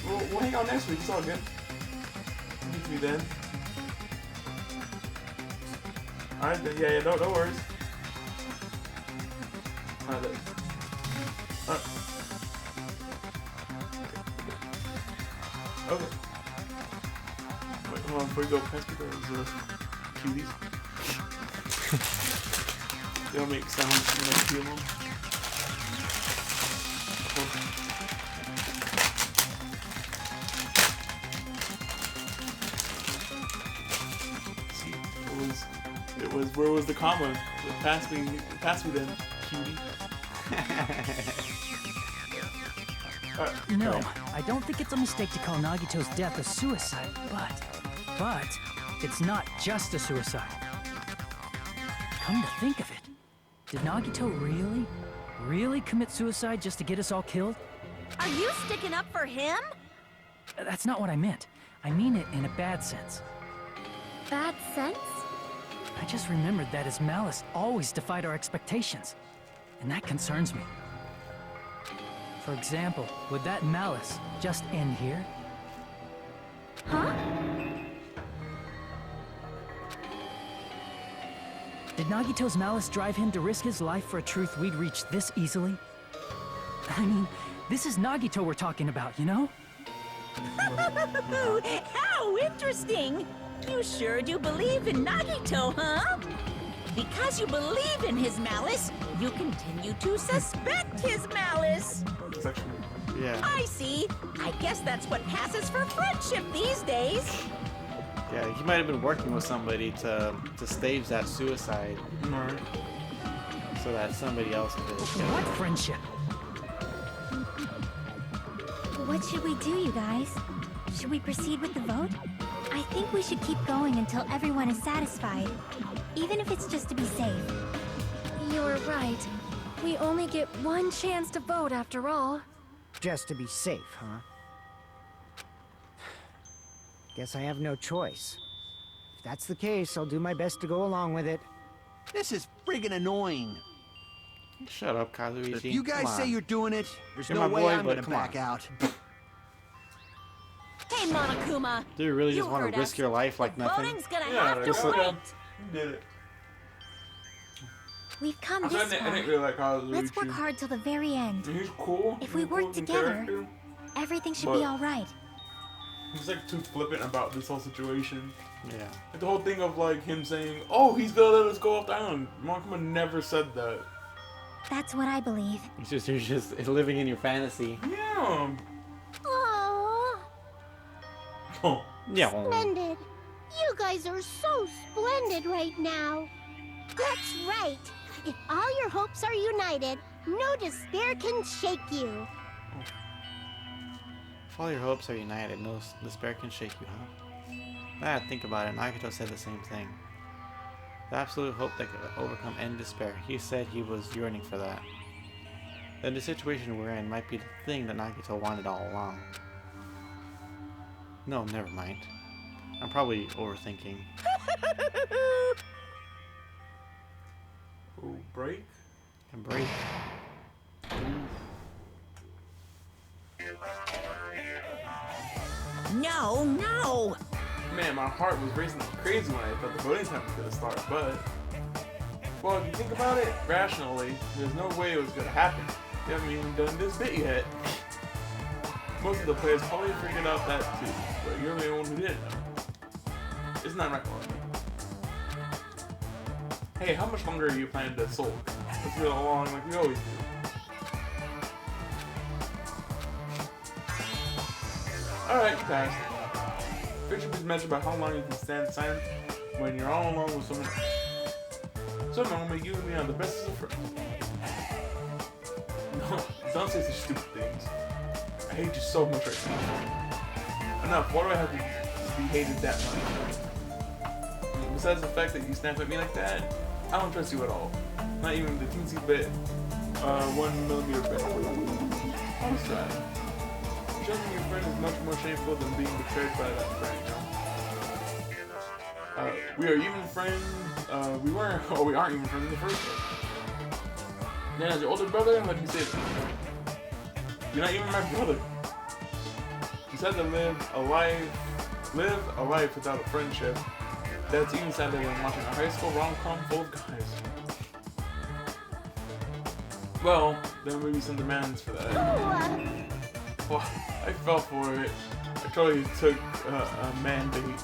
We'll hang out next week. It's all good. Meet me then. All right, then. Yeah. No worries. All right. Then. All right. Okay. Wait, hold on. Before you go, pass me those cuties. They don't make sounds when I feel them. It was where was the comma? Pass me then, cutie. No, I don't think it's a mistake to call Nagito's death a suicide, but it's not just a suicide. Come to think of it, did Nagito really commit suicide just to get us all killed? Are you sticking up for him? That's not what I meant. I mean it in a bad sense. Bad sense? I just remembered that his malice always defied our expectations, and that concerns me. For example, would that malice just end here? Huh? Did Nagito's malice drive him to risk his life for a truth we'd reach this easily? I mean, this is Nagito we're talking about, you know? How interesting! You sure do believe in Nagito, huh? Because you believe in his malice, you continue to suspect his malice. Yeah. I see. I guess that's what passes for friendship these days. Yeah, he might have been working with somebody to stage that suicide. Alright. So that somebody else could. What friendship? What should we do, you guys? Should we proceed with the vote? I think we should keep going until everyone is satisfied, even if it's just to be safe. You're right. We only get one chance to vote after all. Just to be safe, huh? Guess I have no choice. If that's the case, I'll do my best to go along with it. This is friggin' annoying. Shut up, Kazuichi. If you guys say you're doing it, there's You're no my way boy, I'm but gonna come back on. out. Hey, Monokuma. Do you really You just want heard to risk us. your life like nothing? Voting's gonna Yeah, have to that's wait. okay. You did it. We've come I this didn't far. really like Kazuichi. Let's work hard till the very end. He's cool. If we He's work cool as a together, character, everything should but be all right. he's like too flippant about this whole situation. Yeah. Like the whole thing of like him saying, "Oh, he's gonna let us go off the island." Monokuma never said that. That's what I believe. You're just living in your fantasy. Yeah. Aww, Oh. Yeah. splendid. You guys are so splendid right now. That's right. If all your hopes are united, no despair can shake you. If all your hopes are united, no despair can shake you, huh? Now think about it, Nagito said the same thing. The absolute hope that could overcome any despair. He said he was yearning for that. Then the situation we're in might be the thing that Nagito wanted all along. No, never mind. I'm probably overthinking. Oh, break. And break. No, no. Man, my heart was racing like crazy when I thought the voting time was gonna start, but well, if you think about it rationally, there's no way it was gonna happen. They haven't even done this bit yet. Most of the players probably figured out that too, but you're the only one who didn't know. It's not right for me. hey, how much longer are you planning to sulk? It's real long, like we always do. Alright, you passed. Picture please measure by how long you can stand silent when you're all alone with someone. Someone will make you and me the best of friends. No, don't say such stupid things. I hate you so much right now. Enough, why do I have to be hated that much? Besides the fact that you snap at me like that, I don't trust you at all. Not even the teensy bit, 1 millimeter bit. Honest try. Trusting your friend is much more shameful than being betrayed by that friend, you know? We are even friends, we aren't even friends in the first place. Then as your older brother, let me say this. You're not even my brother. You said to live a life without a friendship. That's even sadder than watching a high school rom-com full of guys. Well, there may be some demands for that. Well, I fell for it. I totally took a mandate.